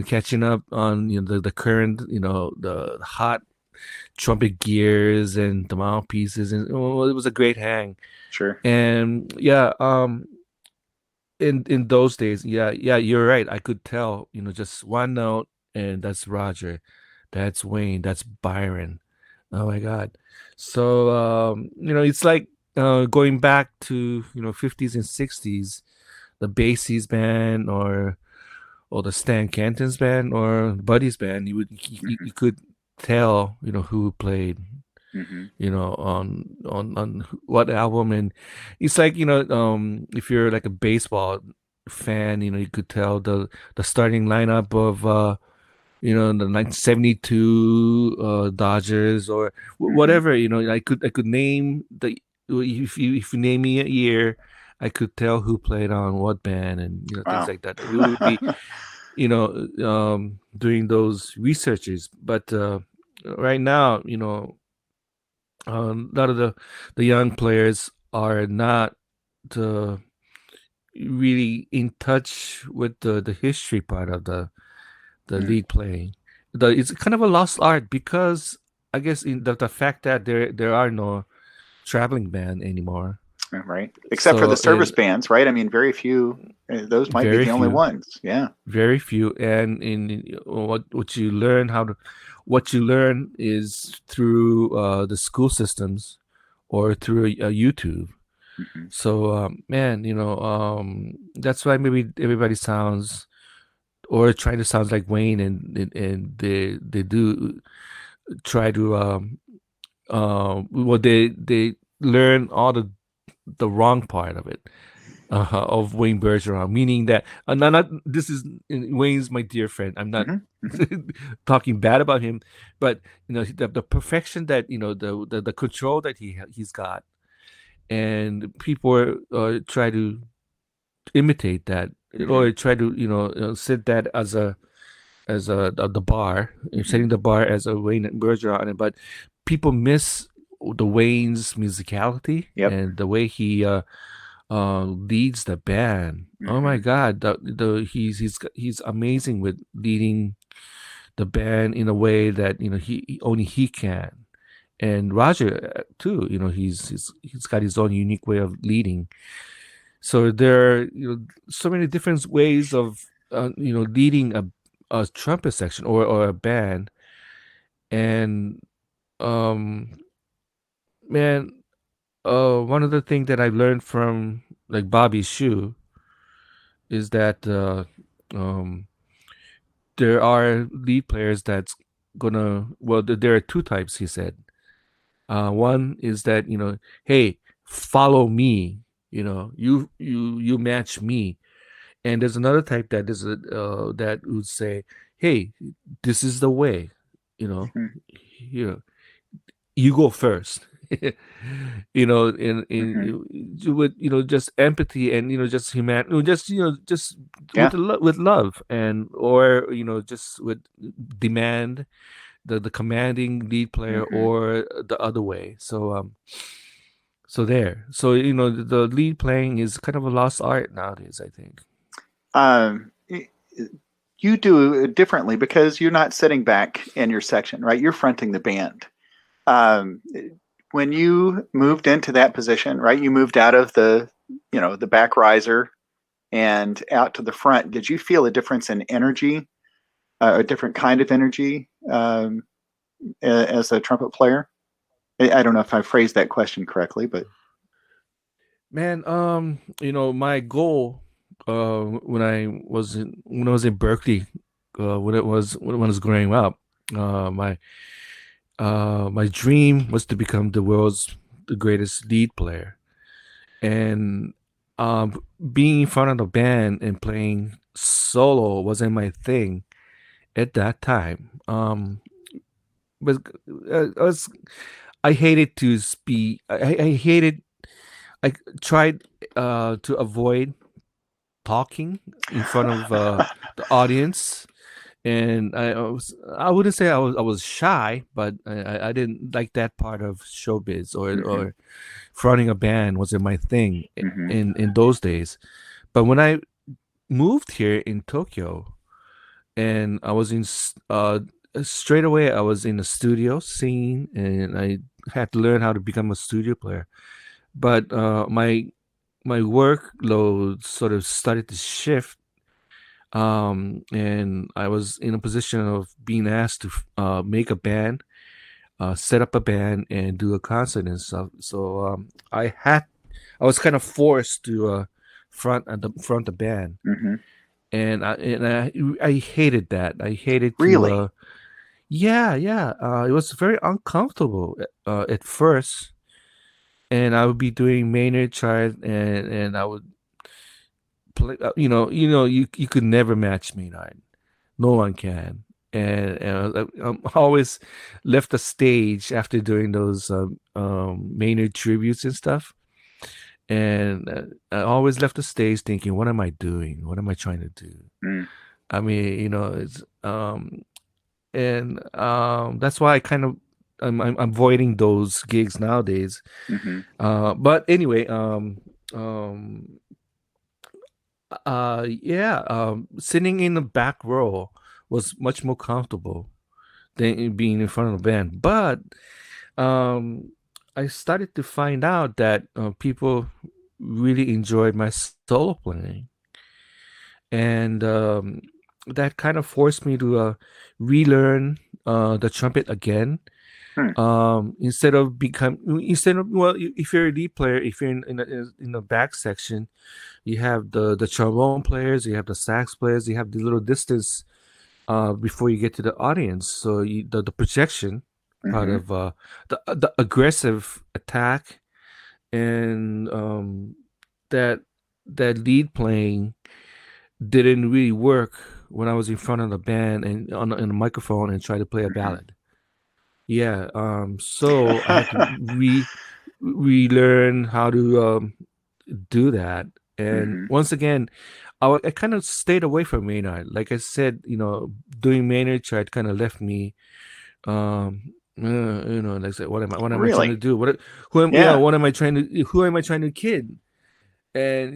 catching up on the current, the hot trumpet gears and the mouthpieces, and it was a great hang. Sure. And yeah, in those days, yeah, you're right. I could tell, just one note, and that's Roger, that's Wayne, that's Byron. Oh my God. So it's like going back to 50s and 60s, the Basie's band, or the Stan Kenton's band, or Buddy's band. You could tell who played Mm-hmm. on what album. And it's like if you're like a baseball fan, you could tell the starting lineup of the 1972 Dodgers, or Mm-hmm. whatever. I could name the if you name me a year, I could tell who played on what band, and things Wow. like that. We would be doing those researches. But right now, a lot of the young players are not uh, really in touch with the history part of the Mm. lead playing. It's kind of a lost art, because I guess in the fact that there are no traveling band anymore. Right. Except for the So service bands, right? I mean, very few. Those might be very the only few, ones. Yeah. very few, and in what you learn is through the school systems, or through YouTube. Mm-hmm. So man, that's why maybe everybody sounds, or trying to sound like Wayne, and they do try to well, they learn all the wrong part of it, of Wayne Bergeron, meaning that not this is Wayne's my dear friend. I'm not Mm-hmm. Mm-hmm. talking bad about him, but the perfection that the control that he's got, and people try to imitate that, or try to set that as the bar, setting the bar as a Wayne Bergeron, but people miss the Wayne's musicality Yep. and the way he leads the band. Oh my God, he's amazing with leading the band in a way that only he can. And Roger too, he's got his own unique way of leading. So there are so many different ways of leading a trumpet section or a band. And man, one of the things that I learned from like Bobby Shu is that um there are lead players that's gonna, well, there are two types, he said. One is that, hey, follow me, you match me. And there's another type that is that would say, hey, this is the way, you know you know you go first. With just empathy and just human, just Yeah. with love, and or just with demand, the commanding lead player, or the other way. So the lead playing is kind of a lost art nowadays, I think. You do it differently because you're not sitting back in your section, right? You're fronting the band. Um, when you moved into that position, right? You moved out of the back riser and out to the front. Did you feel a difference in energy, a different kind of energy as a trumpet player? I don't know if I phrased that question correctly, but Man, my goal when I was in Berkeley, when I was growing up, my dream was to become the greatest lead player. And being in front of the band and playing solo wasn't my thing at that time. But I hated to speak. I hated. I tried to avoid talking in front of the audience, and I wouldn't say I was shy, but I didn't like that part of showbiz, or fronting a band wasn't my thing in those days. But when I moved here in Tokyo, and I was straight away I was in the studio singing, and I had to learn how to become a studio player. But my workload sort of started to shift, and I was in a position of being asked to make a band, set up a band, and do a concert and stuff. So I was kind of forced to front the band, and I hated that. I hated to really, yeah, yeah. It was very uncomfortable at first, and I would be doing Maynard chart, and I would play. You could never match Maynard. No one can. And I'm always left the stage after doing those Maynard tributes and stuff. And I always left the stage thinking, what am I doing? What am I trying to do? mm. I mean, it's and that's why I kind of I'm avoiding those gigs nowadays. But anyway, yeah, sitting in the back row was much more comfortable than being in front of the band. But um, I started to find out that people really enjoyed my solo playing, and that kind of forced me to relearn the trumpet again. Instead of, well, if you're a lead player, if you're in the back section, you have the trombone players, you have the sax players, you have the little distance before you get to the audience. So the projection part of the aggressive attack, and that lead playing didn't really work when I was in front of the band and on the microphone and try to play a ballad. Yeah, so I had to we learn how to do that. And Mm-hmm. once again, I kind of stayed away from Maynard. Like I said, doing Maynard chart kind of left me, like I said, what am I trying to Really? do? Yeah. Who am I trying to kid? And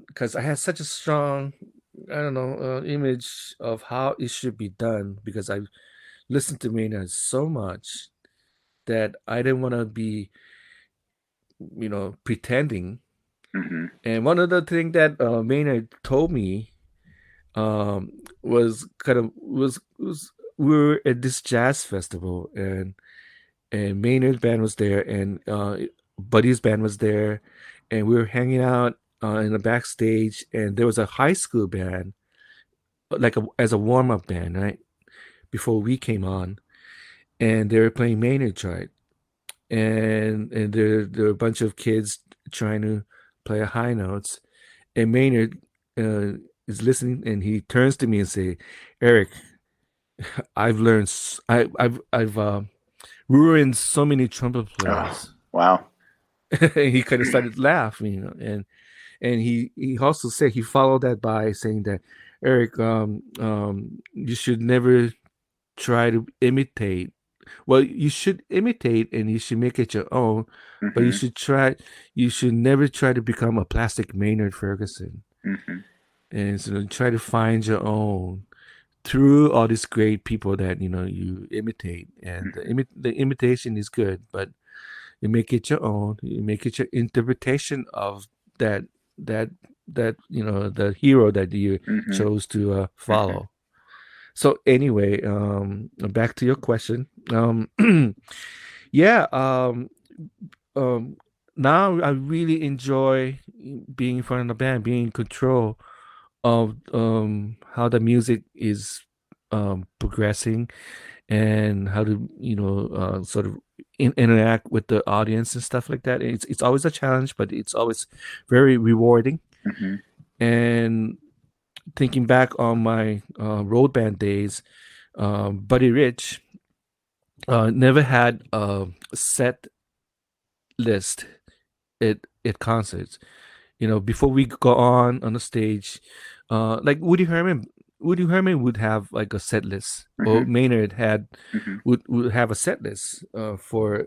because I had such a strong, I don't know, image of how it should be done, because I listened to Maynard so much that I didn't want to be, pretending. Mm-hmm. And one of the thing that Maynard told me was kind of was we were at this jazz festival, and Maynard's band was there, and Buddy's band was there, and we were hanging out in the backstage, and there was a high school band, like as a warm up band, right before we came on, and they were playing Maynard chart, and there were a bunch of kids trying to play a high notes, and Maynard is listening, and he turns to me and say, "Eric, I've learned, I've ruined so many trumpet Oh, players." wow. And he kind of started laughing, and he also said, he followed that by saying that, Eric, you should never try to imitate. Well, you should imitate and you should make it your own, but Mm-hmm. you should never try to become a plastic Maynard Ferguson. Mm-hmm. And so try to find your own through all these great people that you imitate. And Mm-hmm. the imitation is good, but you make it your own. You make it your interpretation of that that the hero that you Mm-hmm. chose to Mm-hmm. follow. So anyway, back to your question. Yeah, um, now I really enjoy being in front of the band, being in control of how the music is progressing, and how to sort of interact with the audience and stuff like that. It's always a challenge, but it's always very rewarding. Mm-hmm. And thinking back on my road band days, Buddy Rich never had a set list at concerts. Before we go on the stage, like Woody Herman would have like a set list, or Mm-hmm. Maynard had Mm-hmm. would have a set list for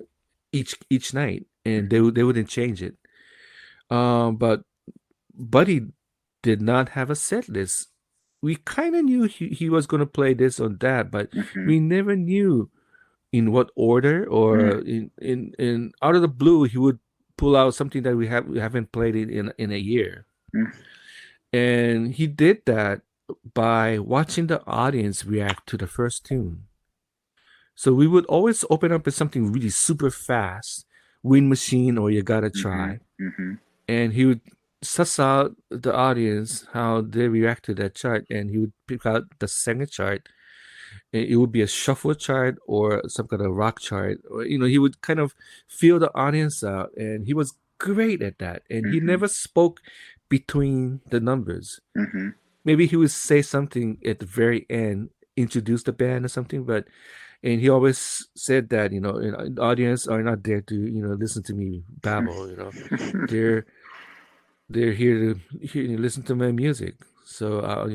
each night, and they wouldn't change it. But Buddy did not have a set list. We kind of knew he was going to play this or that, but Mm-hmm. we never knew in what order, or in out of the blue he would pull out something that we haven't played in a year. Mm-hmm. And he did that by watching the audience react to the first tune. So we would always open up with something really super fast, Wind Machine or You Gotta Mm-hmm. Try. Mm-hmm. And he would suss out the audience, how they react to that chart, and he would pick out the second chart. It would be a shuffle chart or some kind of rock chart, or he would kind of feel the audience out, and he was great at that. And he Mm-hmm. never spoke between the numbers. Mm-hmm. Maybe he would say something at the very end, introduce the band or something, and he always said that the audience are not there to listen to me babble. They're they're here to listen to my music. So I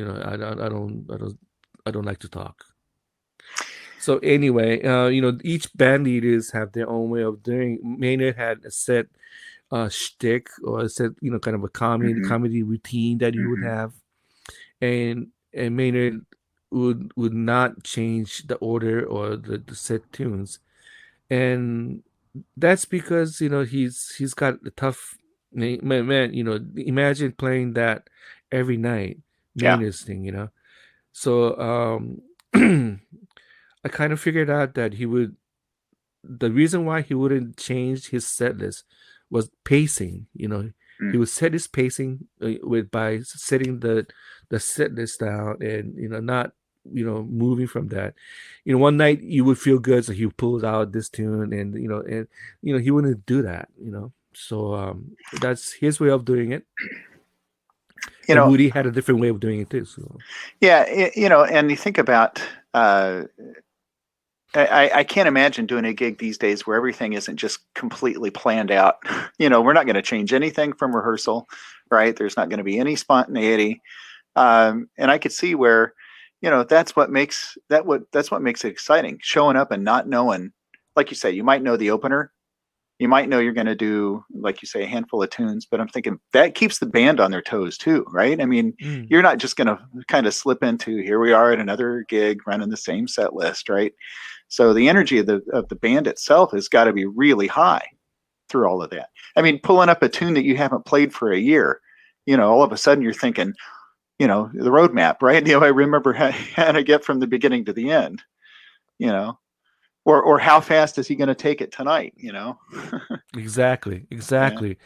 don't like to talk. So anyway, each band leaders have their own way of doing. Maynard had a set shtick, or a set, kind of a Mm-hmm. comedy routine that he would Mm-hmm. have, and Maynard would not change the order or the set tunes, and that's because he's got a tough man. Imagine playing that every night, Yeah. Maynard's thing. So I kind of figured out that the reason why he wouldn't change his set list was pacing. He would set his pacing by setting the set list down, and not moving from that. One night you would feel good, so he pulled out this tune, and he wouldn't do that. So that's his way of doing it, You and know, Woody had a different way of doing it too. So yeah, and you think about uh, I can't imagine doing a gig these days where everything isn't just completely planned out. We're not going to change anything from rehearsal, right? There's not going to be any spontaneity. And I could see where, that's what makes it exciting. Showing up and not knowing, like you say, you might know the opener, you might know you're going to do, like you say, a handful of tunes, but I'm thinking that keeps the band on their toes too, right? I mean, Mm, you're not just going to kind of slip into, here we are at another gig running the same set list, right? So the energy of the band itself has got to be really high through all of that. I mean, pulling up a tune that you haven't played for a year, all of a sudden you're thinking, the roadmap, right? I remember how to get from the beginning to the end, you know, or how fast is he going to take it tonight, exactly, Yeah. exactly.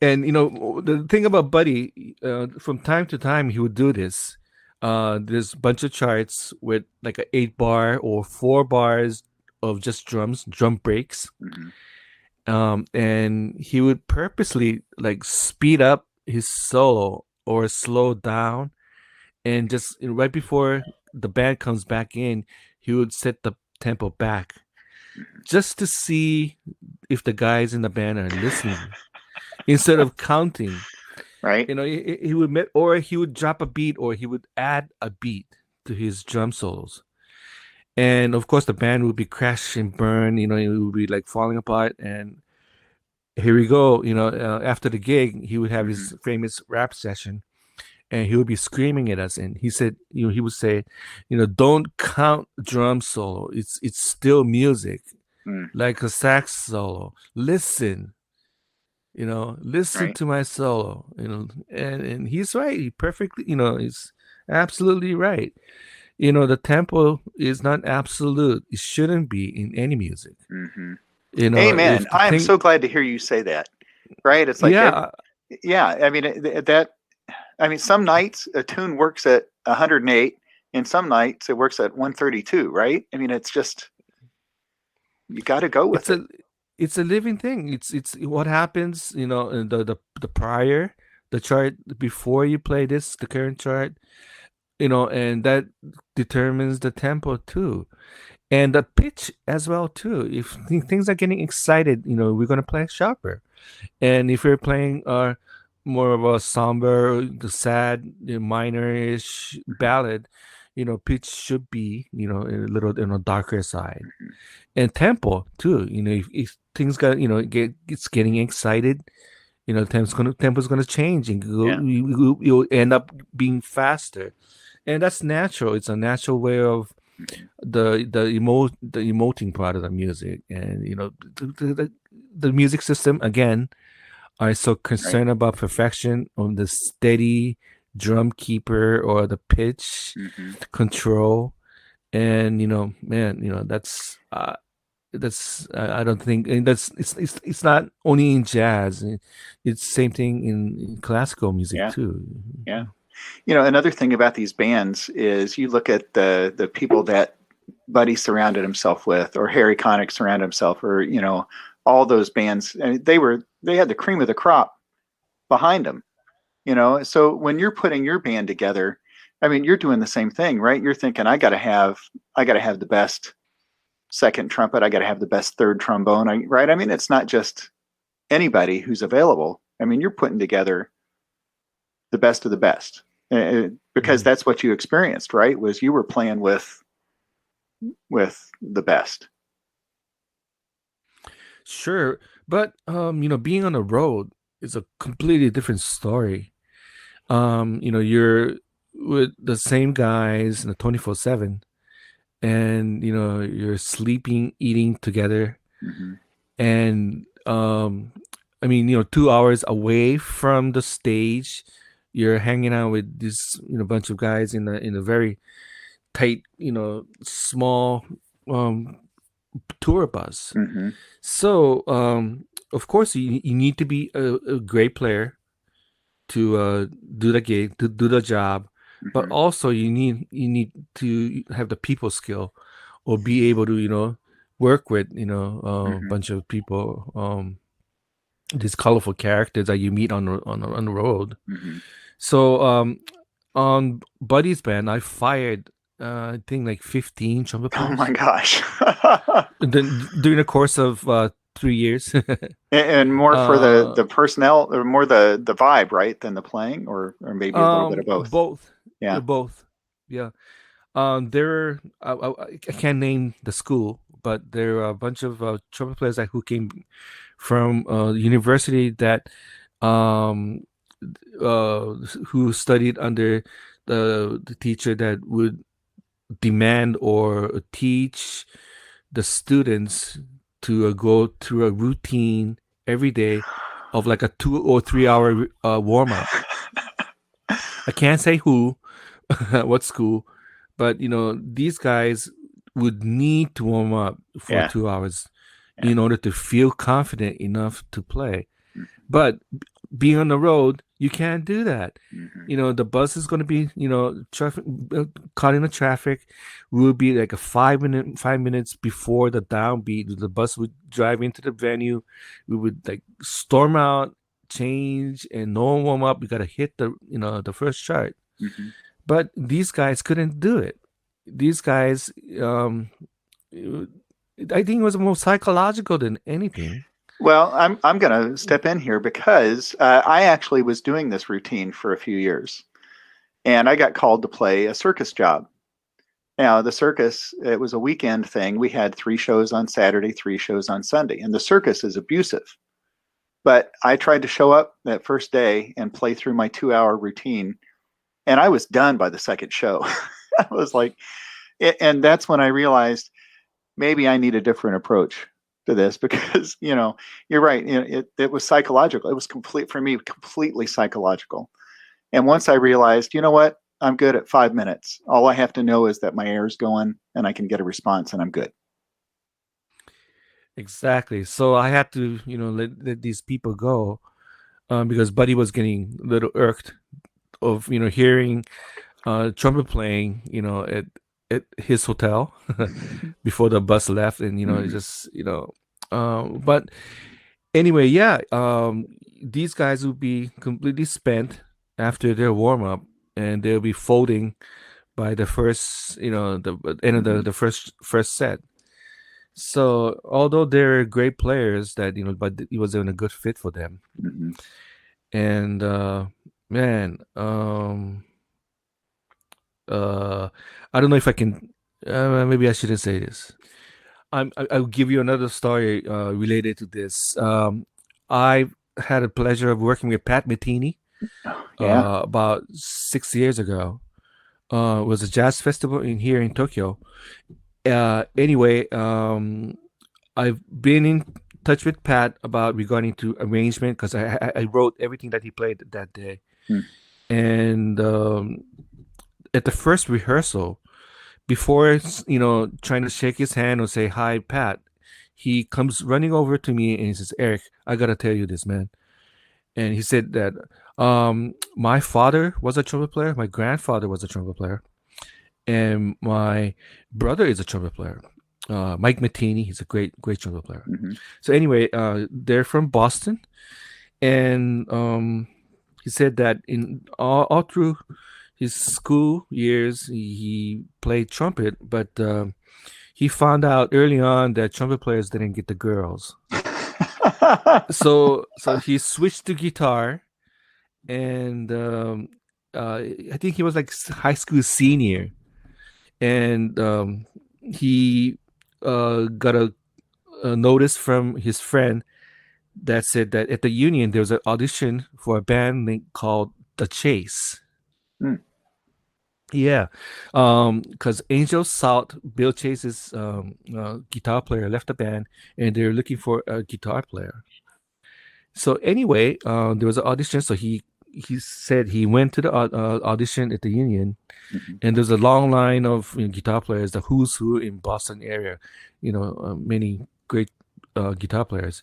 And the thing about Buddy, from time to time he would do this. There's a bunch of charts with like a 8 bar or 4 bars of just drums, drum breaks. Mm-hmm. And he would purposely like speed up his solo or slow down, and just right before the band comes back in, he would set the tempo back just to see if the guys in the band are listening instead of counting. Right. He would or he would drop a beat, or he would add a beat to his drum solos. And of course, the band would be crash and burn. It would be like falling apart. And here we go. After the gig, he would have Mm-hmm. his famous rap session, and he would be screaming at us. And he said, he would say, don't count drum solo. It's still music, Mm. like a sax solo. Listen, listen Right. to my solo. And he's right. He perfectly, he's absolutely right. The tempo is not absolute. It shouldn't be in any music. Mm-hmm. If Amen. the I am thing, so glad to hear you say that. Right. It's like, yeah, yeah. I mean, some nights a tune works at 108, and some nights it works at 132. Right. I mean, it's just, you got to go with it's it. a living thing. It's what happens, in the prior, the chart before you play the current chart, and that determines the tempo too, and the pitch as well too. If things are getting excited, we're gonna play sharper, and if you're playing more of a somber, the sad, minor-ish ballad, pitch should be a little on the darker side, and tempo too. If things got it's getting excited, tempo's gonna change, and Yeah. you'll end up being faster, and that's natural. It's a natural way of the emoting part of the music. And the music system again are so Right. concerned about perfection on the steady drum keeper or the pitch Mm-hmm. control. And man, that's I don't think, and it's not only in jazz. It's same thing in classical music Yeah. too. Yeah. Another thing about these bands is you look at the people that Buddy surrounded himself with, or Harry Connick surrounded himself, or all those bands. And they had the cream of the crop behind them. So when you're putting your band together, I mean, you're doing the same thing, right? You're thinking, I got to have the best second trumpet. I got to have the best third trombone, right? I mean, it's not just anybody who's available. I mean, you're putting together the best of the best, because Mhm. that's what you experienced, right? Was you were playing with the best. Sure, but being on the road is a completely different story. You're with the same guys in the 24/7, and you're sleeping, eating together, Mm-hmm. and I mean, 2 hours away from the stage, you're hanging out with this bunch of guys in a very tight, small um tour bus. Mm-hmm. So of course you need to be a great player to do the gig, to do the job, but Mm-hmm. also you need to have the people skill, or be able to work with a Mm-hmm. bunch of people, these colorful characters that you meet on the road. Mm-hmm. So on Buddy's band, I fired I think like 15 trumpet Oh my players. gosh. And then during the course of 3 years. And more for uh, the personnel, or more the vibe, right, than the playing, or maybe a little bit of both. both. Yeah. Both. Yeah. There, I can't name the school, but there are a bunch of trumpet players who came from university that um, who studied under the teacher that would demand or teach the students to go through a routine every day of like a 2 or 3 hour warm up. I can't say who, what school, but these guys would need to warm up for Yeah. 2 hours Yeah. in order to feel confident enough to play. Mm-hmm. But being on the road, you can't do that. Mm-hmm. The bus is going to be, traffic, caught in the traffic. Will be like a 5 minutes before the downbeat. The bus would drive into the venue. We would like storm out, change, and no warm up. We got to hit the first chart. Mm-hmm. But these guys couldn't do it. These guys, I think it was more psychological than anything. Well, I'm going to step in here because I actually was doing this routine for a few years, and I got called to play a circus job. Now, the circus, it was a weekend thing. We had 3 shows on Saturday, 3 shows on Sunday, and the circus is abusive. But I tried to show up that first day and play through my 2-hour routine, and I was done by the second show. I was like, and that's when I realized maybe I need a different approach to this, because you're right. It was psychological. It was completely psychological. And once I realized, you know what, I'm good at 5 minutes. All I have to know is that my air is going and I can get a response, and I'm good. Exactly. So I had to, let these people go, because Buddy was getting a little irked of, hearing trumpet playing, at his hotel before the bus left, and it Mm-hmm. just, but anyway, yeah, these guys will be completely spent after their warm up, and they'll be folding by the first, the end of the first set. So although they're great players, that but it wasn't a good fit for them. Mm-hmm. And man, I don't know if I can. Maybe I shouldn't say this. I'll give you another story related to this. I had a pleasure of working with Pat Metheny Yeah. about 6 years ago. It was a jazz festival here in Tokyo. Anyway, I've been in touch with Pat about regarding to arrangement, because I wrote everything that he played that day. Mm. And at the first rehearsal, before trying to shake his hand or say hi, Pat, he comes running over to me and he says, "Eric, I gotta tell you this, man." And he said that my father was a trumpet player, my grandfather was a trumpet player, and my brother is a trumpet player. Mike Metheny, he's a great trumpet player. Mm-hmm. So anyway, they're from Boston, and he said that in all through his school years, he played trumpet, but he found out early on that trumpet players didn't get the girls. So he switched to guitar, and I think he was like high school senior, and he got a notice from his friend that said that at the Union there was an audition for a band called The Chase. Mm. Yeah, because Angel Salt, Bill Chase's guitar player, left the band, and they're looking for a guitar player. So anyway, there was an audition. So he said he went to the audition at the Union, Mm-hmm. and there's a long line of guitar players, the who's who in Boston area. Many great guitar players.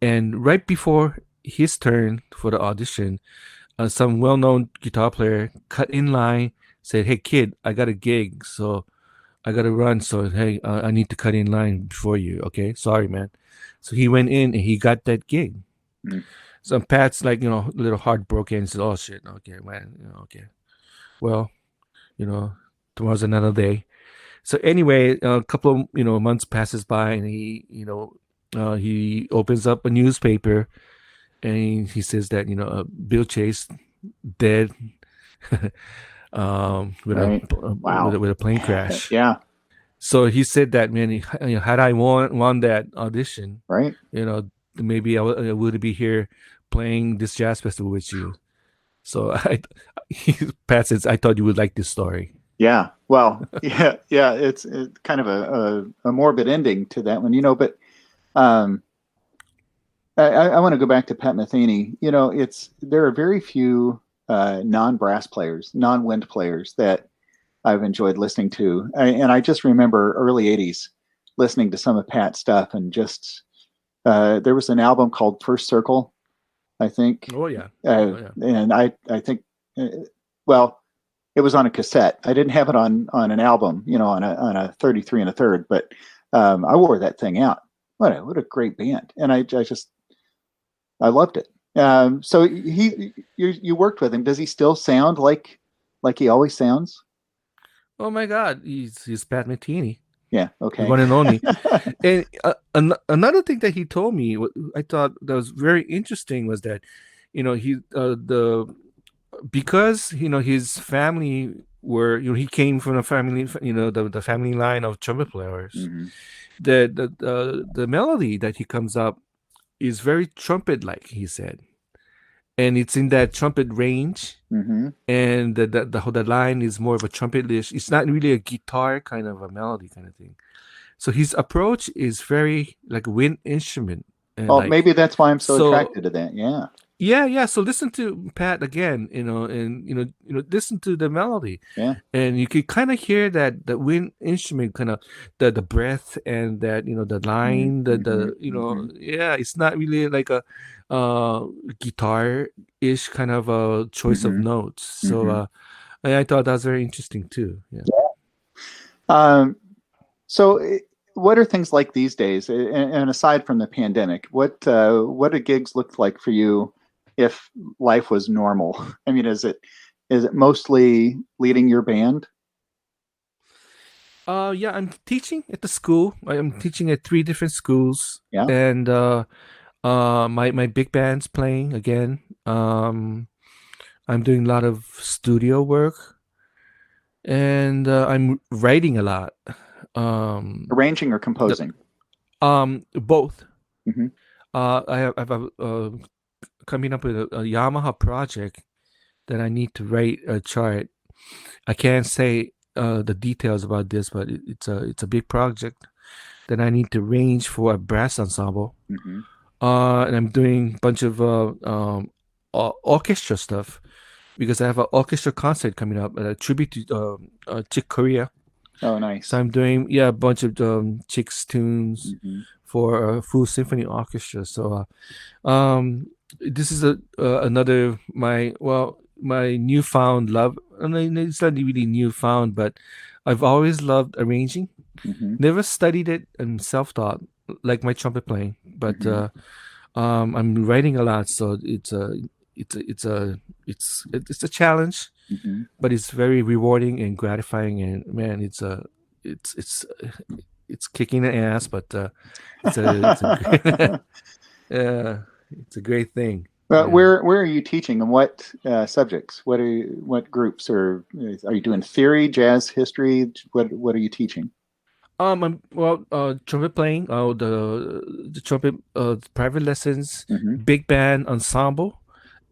And right before his turn for the audition, some well-known guitar player cut in line, said, "Hey kid, I got a gig, so I gotta run. So hey, I need to cut in line before you. Okay, sorry, man." So he went in and he got that gig. Mm. So Pat's like, a little heartbroken. He said, "Oh shit, okay, man, okay. Well, you know, tomorrow's another day. So anyway, a couple of months passes by, and he opens up a newspaper, and he says that Bill Chase dead, with a Right. Wow. with a plane crash. Yeah. So he said that, man, had I won that audition, Right. maybe I would be here playing this jazz festival with you. So Pat says, I thought you would like this story. Yeah. Well, yeah. It's kind of a morbid ending to that one, but um, I want to go back to Pat Metheny. There are very few non-brass players, non-wind players that I've enjoyed listening to. And I just remember early 80s listening to some of Pat's stuff, and just there was an album called First Circle, I think. Oh yeah. And I think, well, it was on a cassette. I didn't have it on an album, on a 33 and a third, but I wore that thing out. What a great band. And I loved it. So you worked with him. Does he still sound like he always sounds? Oh my God, he's Pat Metheny. Yeah. Okay. The one and only. And another thing that he told me, what I thought that was very interesting, was that because his family were he came from a family, the family line of trumpet players. Mm-hmm. The melody that he comes up is very trumpet like, he said, and it's in that trumpet range. Mm-hmm. And the line is more of a trumpet-ish. It's not really a guitar kind of a melody kind of thing. So his approach is very like a wind instrument. Maybe that's why I'm so attracted to that. Yeah. Yeah. So listen to Pat again, and listen to the melody. Yeah. And you could kind of hear that the wind instrument, kind of the breath, and that the line, yeah, it's not really like a guitar-ish kind of a choice of notes. So I thought that was very interesting too. Yeah. So what are things like these days? And aside from the pandemic, what do gigs look like for you if life was normal? I mean, is it mostly leading your band? Yeah, I'm teaching at the school. I'm teaching at 3 different schools. Yeah. And my big band's playing again. I'm doing a lot of studio work, and I'm writing a lot. Arranging or composing? Both. Mm-hmm. I have coming up with a Yamaha project that I need to write a chart. I can't say the details about this, but it's a big project that I need to arrange for a brass ensemble. Mm-hmm. And I'm doing a bunch of orchestra stuff, because I have an orchestra concert coming up, a tribute to Chick Corea. Oh, nice. So I'm doing a bunch of Chick's tunes for a full symphony orchestra. So this is another my newfound love. I mean, it's not really newfound, but I've always loved arranging. Never studied it and self-taught like my trumpet playing, but I'm writing a lot, so it's a challenge, but it's very rewarding and gratifying, and man, it's kicking the ass, but it's a great thing. Where are you teaching, and what subjects? What groups are you doing? Theory, jazz, history? What are you teaching? Trumpet playing, the trumpet, private lessons, big band ensemble,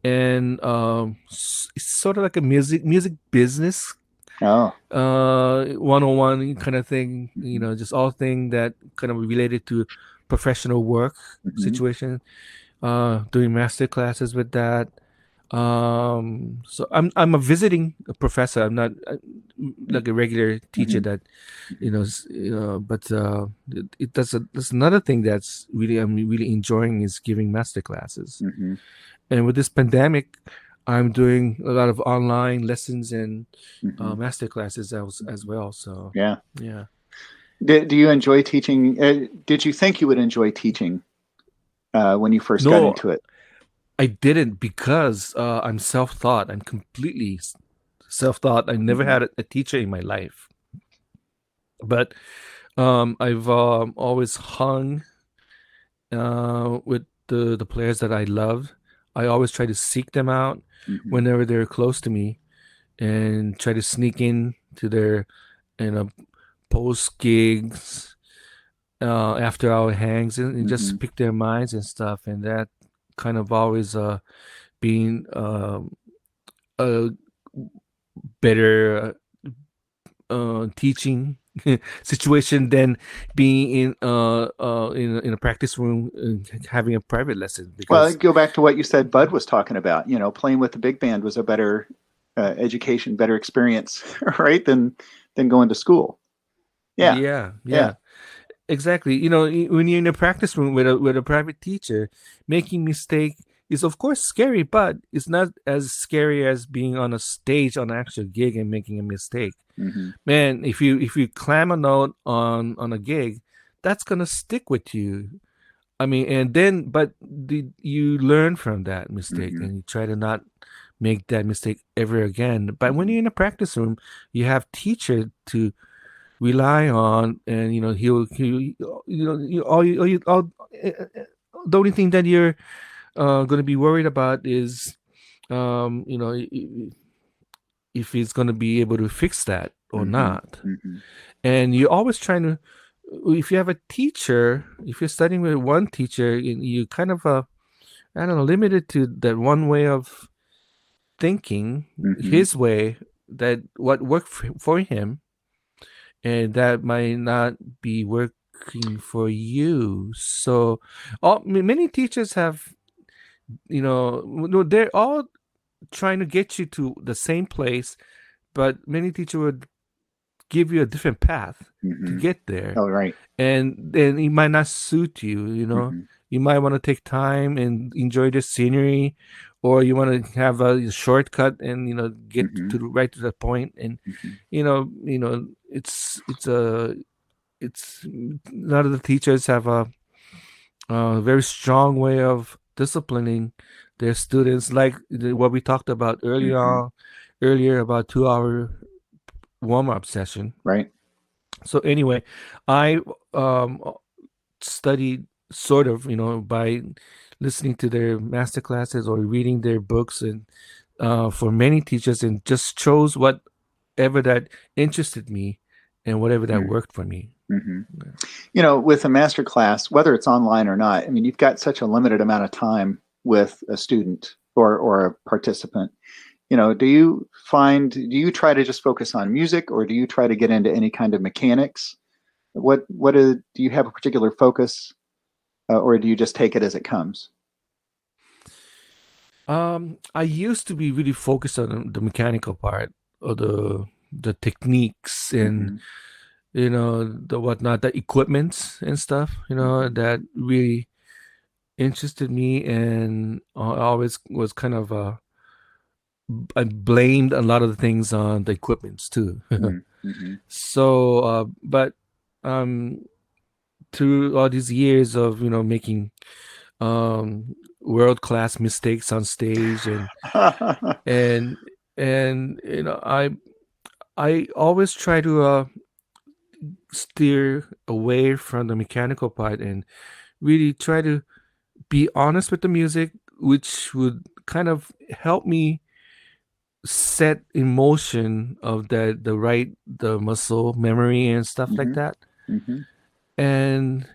and it's sort of like a music business, 101 kind of thing. Just all thing that kind of related to professional work situation. Doing master classes with that. So I'm a visiting professor. I'm not like a regular teacher that but that's another thing that's I'm really enjoying, is giving master classes. And with this pandemic, I'm doing a lot of online lessons and master classes as well. So yeah. Do you enjoy teaching? Did you think you would enjoy teaching when you first got into it? I didn't, because I'm self-taught. I'm completely self-taught. I never had a teacher in my life, but I've always hung with the players that I love. I always try to seek them out whenever they're close to me, and try to sneak in to their, post gigs, after hour hangs, and just pick their minds and stuff. And that kind of always being a better teaching situation than being in a practice room and having a private lesson. Well, Because go back to what you said Bud was talking about. Playing with the big band was a better education, better experience, right, than going to school. yeah, exactly. When you're in a practice room with a private teacher, making mistake is of course scary, but it's not as scary as being on a stage on an actual gig and making a mistake. Man, if you clam a note on a gig, that's gonna stick with you. I mean, and then you learn from that mistake, and you try to not make that mistake ever again. But when you're in a practice room, you have teacher to rely on, and he'll the only thing that you're going to be worried about is if he's going to be able to fix that or not. And you're always trying to, if you have a teacher, if you're studying with one teacher, you kind of I don't know, limited to that one way of thinking, his way, that what worked for him, and that might not be working for you. So many teachers have, they're all trying to get you to the same place, but many teachers would give you a different path to get there. Oh, right. And then it might not suit you. You might want to take time and enjoy the scenery, or you want to have a shortcut and get right to the point. And it's a lot of the teachers have a very strong way of disciplining their students, like what we talked about earlier about 2-hour warm-up session. Right. So anyway, I studied sort of, by listening to their master classes or reading their books, and for many teachers, and just chose whatever that interested me and whatever that worked for me. With a master class, whether it's online or not, I mean, you've got such a limited amount of time with a student or a participant. Do you try to just focus on music, or do you try to get into any kind of mechanics? Do you have a particular focus, or do you just take it as it comes? I used to be really focused on the mechanical part, or the techniques, and the whatnot, the equipments and stuff, that really interested me. And I always was kind of I blamed a lot of the things on the equipments too. So but through all these years of making world-class mistakes on stage, and I always try to steer away from the mechanical part and really try to be honest with the music, which would kind of help me set in motion of the muscle memory and stuff like that. And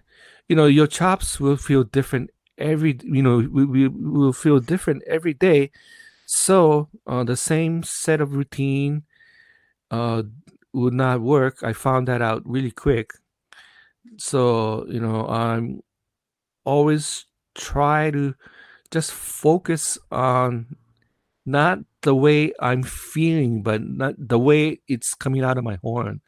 your chops will feel different we will feel different every day. So the same set of routine would not work. I found that out really quick. So I'm always try to just focus on not the way I'm feeling, but not the way it's coming out of my horn.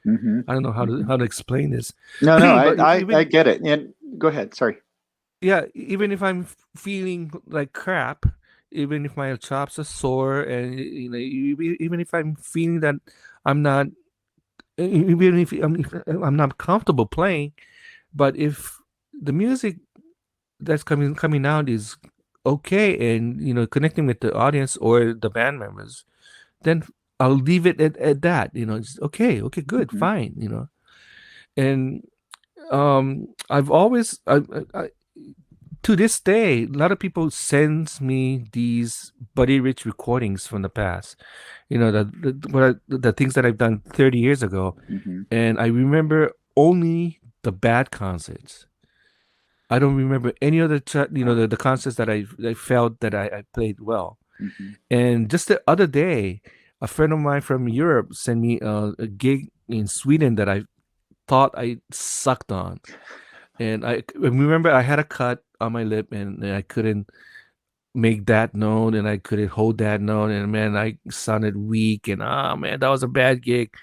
I don't know how to explain this. No, I get it. And go ahead. Sorry. Yeah, even if I'm feeling like crap, even if my chops are sore, and even if I'm feeling that I'm not, even if I'm not comfortable playing, but if the music that's coming out is okay, and connecting with the audience or the band members, then I'll leave it at that. Just, okay, good, fine. And I've always to this day, a lot of people sends me these Buddy Rich recordings from the past. The things that I've done 30 years ago, and I remember only the bad concerts. I don't remember any other, the concerts that I felt that I played well. And just the other day, a friend of mine from Europe sent me a gig in Sweden that I thought I sucked on. And I remember I had a cut on my lip and I couldn't make that note and I couldn't hold that note. And man, I sounded weak and man, that was a bad gig.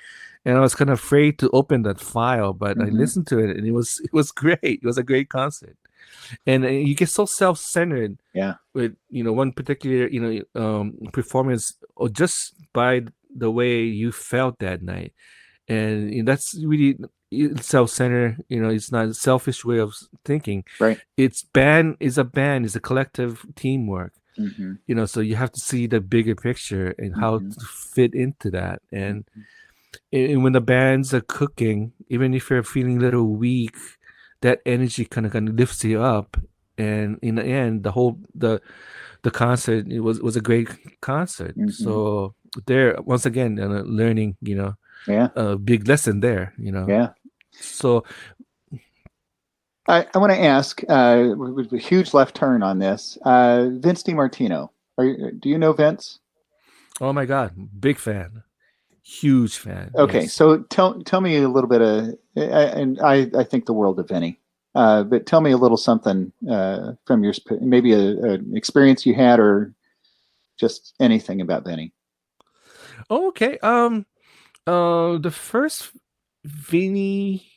And I was kind of afraid to open that file, but I listened to it and it was great. It was a great concert. And you get so self-centered with one particular performance, or just by the way you felt that night, and that's really self-centered. It's not a selfish way of thinking. Right. It's a collective teamwork. So you have to see the bigger picture and how to fit into that. And when the bands are cooking, even if you're feeling a little weak, that energy kind of lifts you up, and in the end, the concert, it was a great concert. So there, once again, learning, a big lesson there. So I want to ask, with a huge left turn on this, Vince DiMartino. Do you know Vince? Oh my God, big fan. Huge fan. Okay, yes. So tell me a little bit of, and I think the world of Vinny, but tell me a little something from your maybe an experience you had, or just anything about Vinny. Oh, okay. The first Vinny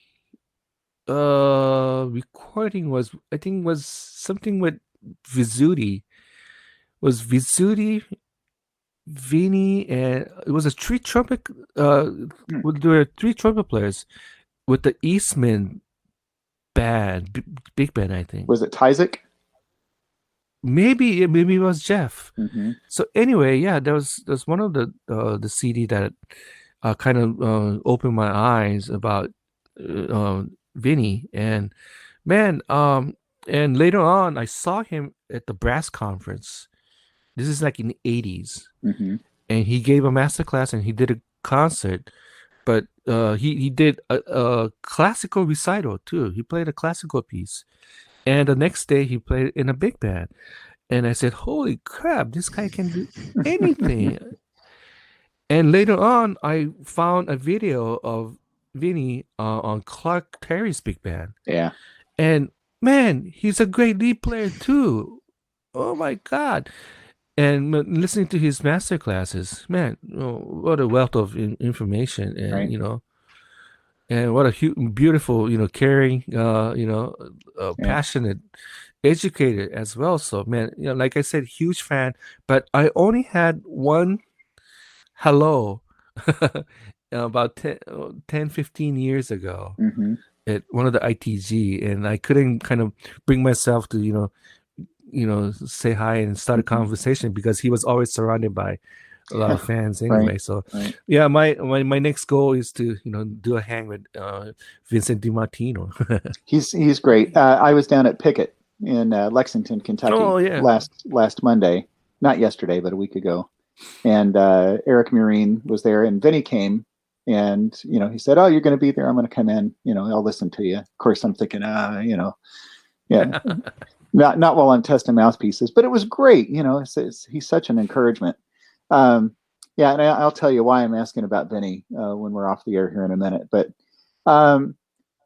recording was, I think, was something with Vizzuti. Was Vizzuti, Vinny, and it was a three trumpet. There were three trumpet players with the Eastman band, big band, I think. Was it Tyzik? Maybe it was Jeff. So anyway, yeah, there was one of the CD that kind of opened my eyes about Vinny, and man, and later on I saw him at the brass conference. This is like in the 80s. And he gave a master class and he did a concert, but he did a classical recital too. He played a classical piece, and the next day he played in a big band. And I said, holy crap, this guy can do anything. And later on, I found a video of Vinny on Clark Terry's big band. Yeah. And man, he's a great lead player too. Oh my God. And listening to his master classes, man, what a wealth of information. And, right. And what a beautiful, caring, passionate educator as well. So, man, like I said, huge fan. But I only had one hello about 10, 15 years ago at one of the ITG, and I couldn't kind of bring myself to, say hi and start a conversation because he was always surrounded by a lot of fans anyway. Right. So yeah, my next goal is to do a hang with Vincent DiMartino. He's great. I was down at Pickett in Lexington, Kentucky last Monday, not yesterday, but a week ago, and Eric Miyashiro was there, and Vinny came, and he said, "Oh, you're going to be there. I'm going to come in. I'll listen to you." Of course, I'm thinking, yeah. Not while I'm testing mouthpieces, but it was great. He's such an encouragement. Yeah, and I'll tell you why I'm asking about Vinny when we're off the air here in a minute. But man,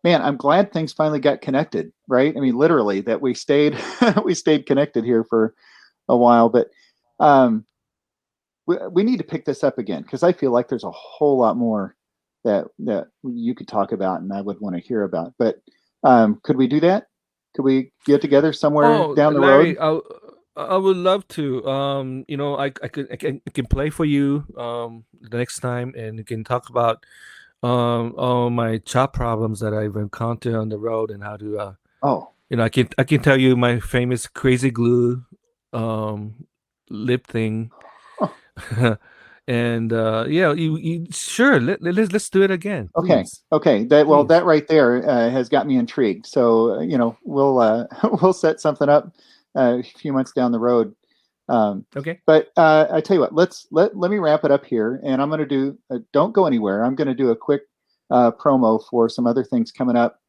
I'm glad things finally got connected. Right? I mean, literally that we stayed connected here for a while. But we need to pick this up again because I feel like there's a whole lot more that you could talk about and I would want to hear about. But could we do that? Could we get together somewhere down the Larry, road? I would love to. I can play for you the next time, and you can talk about all my chop problems that I've encountered on the road and how to. I can tell you my famous crazy glue lip thing. And yeah, sure. Let's do it again, Okay. please, Okay. That please. right there has got me intrigued. So we'll we'll set something up a few months down the road. Um, Okay. but I tell you what, let me wrap it up here, and I'm going to do. Don't go anywhere. I'm going to do a quick promo for some other things coming up.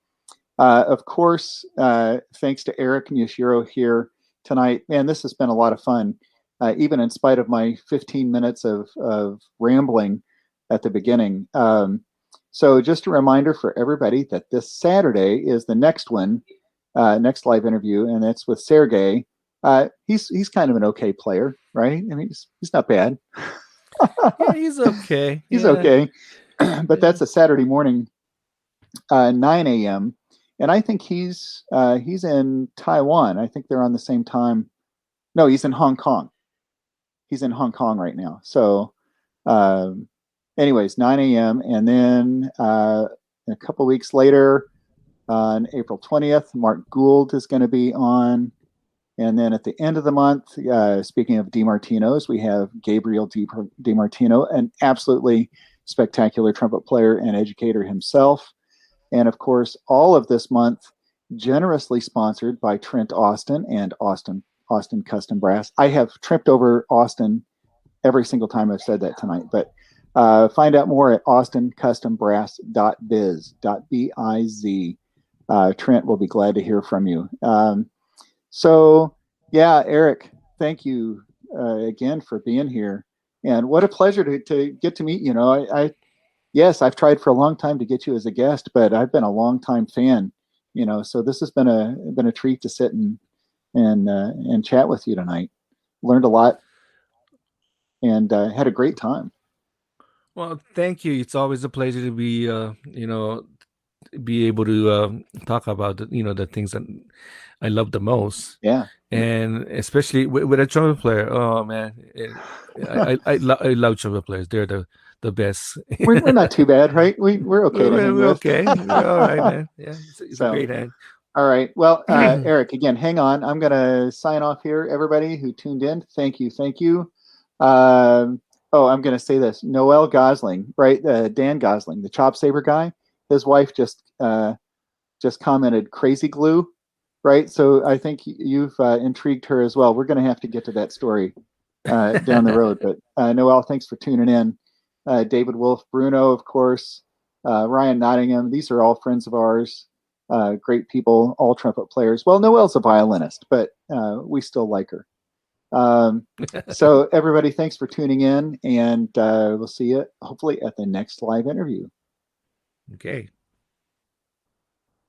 Of course, thanks to Eric Miyashiro here tonight. Man, this has been a lot of fun, even in spite of my 15 minutes of rambling at the beginning. So, just a reminder for everybody that this Saturday is the next one, next live interview, and that's with Sergey. He's kind of an okay player, right? I mean, he's not bad. Yeah, he's okay. He's Yeah, okay, but yeah. that's a Saturday morning 9 a.m. And I think he's in Taiwan. I think they're on the same time. No, he's in Hong Kong. He's in Hong Kong right now. So, um, anyways, 9 a.m. And then a couple weeks later, on April 20th, Mark Gould is going to be on. And then at the end of the month, speaking of DiMartinos, we have Gabriel DiMartino, an absolutely spectacular trumpet player and educator himself. And of course, all of this month, generously sponsored by Trent Austin and Austin Custom Brass. I have tripped over Austin every single time I've said that tonight, but find out more at austincustombrass.biz. Trent will be glad to hear from you. So, yeah, Eric, thank you again for being here. And what a pleasure to get to meet you. Yes, I've tried for a long time to get you as a guest, but I've been a long time fan. So this has been a treat to sit and chat with you tonight. Learned a lot and had a great time. Well, thank you. It's always a pleasure to be, be able to talk about the things that I love the most, Yeah, and especially with a trumpet player. Oh man, I love trumpet players. They're the best. we're not too bad, right? We're okay to hang We're with. okay. We're all right, man. Yeah, it's a So, great hang. all right. Well, Eric, again, hang on. I'm going to sign off here. Everybody who tuned in, thank you, thank you. Oh, I'm going to say this: Noel Gosling, right? Dan Gosling, the chop saber guy. His wife just commented crazy glue, right? So I think you've intrigued her as well. We're going to have to get to that story down the road. But Noel, thanks for tuning in. David Wolf, Bruno, of course, Ryan Nottingham. These are all friends of ours. Great people, all trumpet players. Well, Noel's a violinist, but we still like her. So everybody, thanks for tuning in, and we'll see you hopefully at the next live interview. Okay.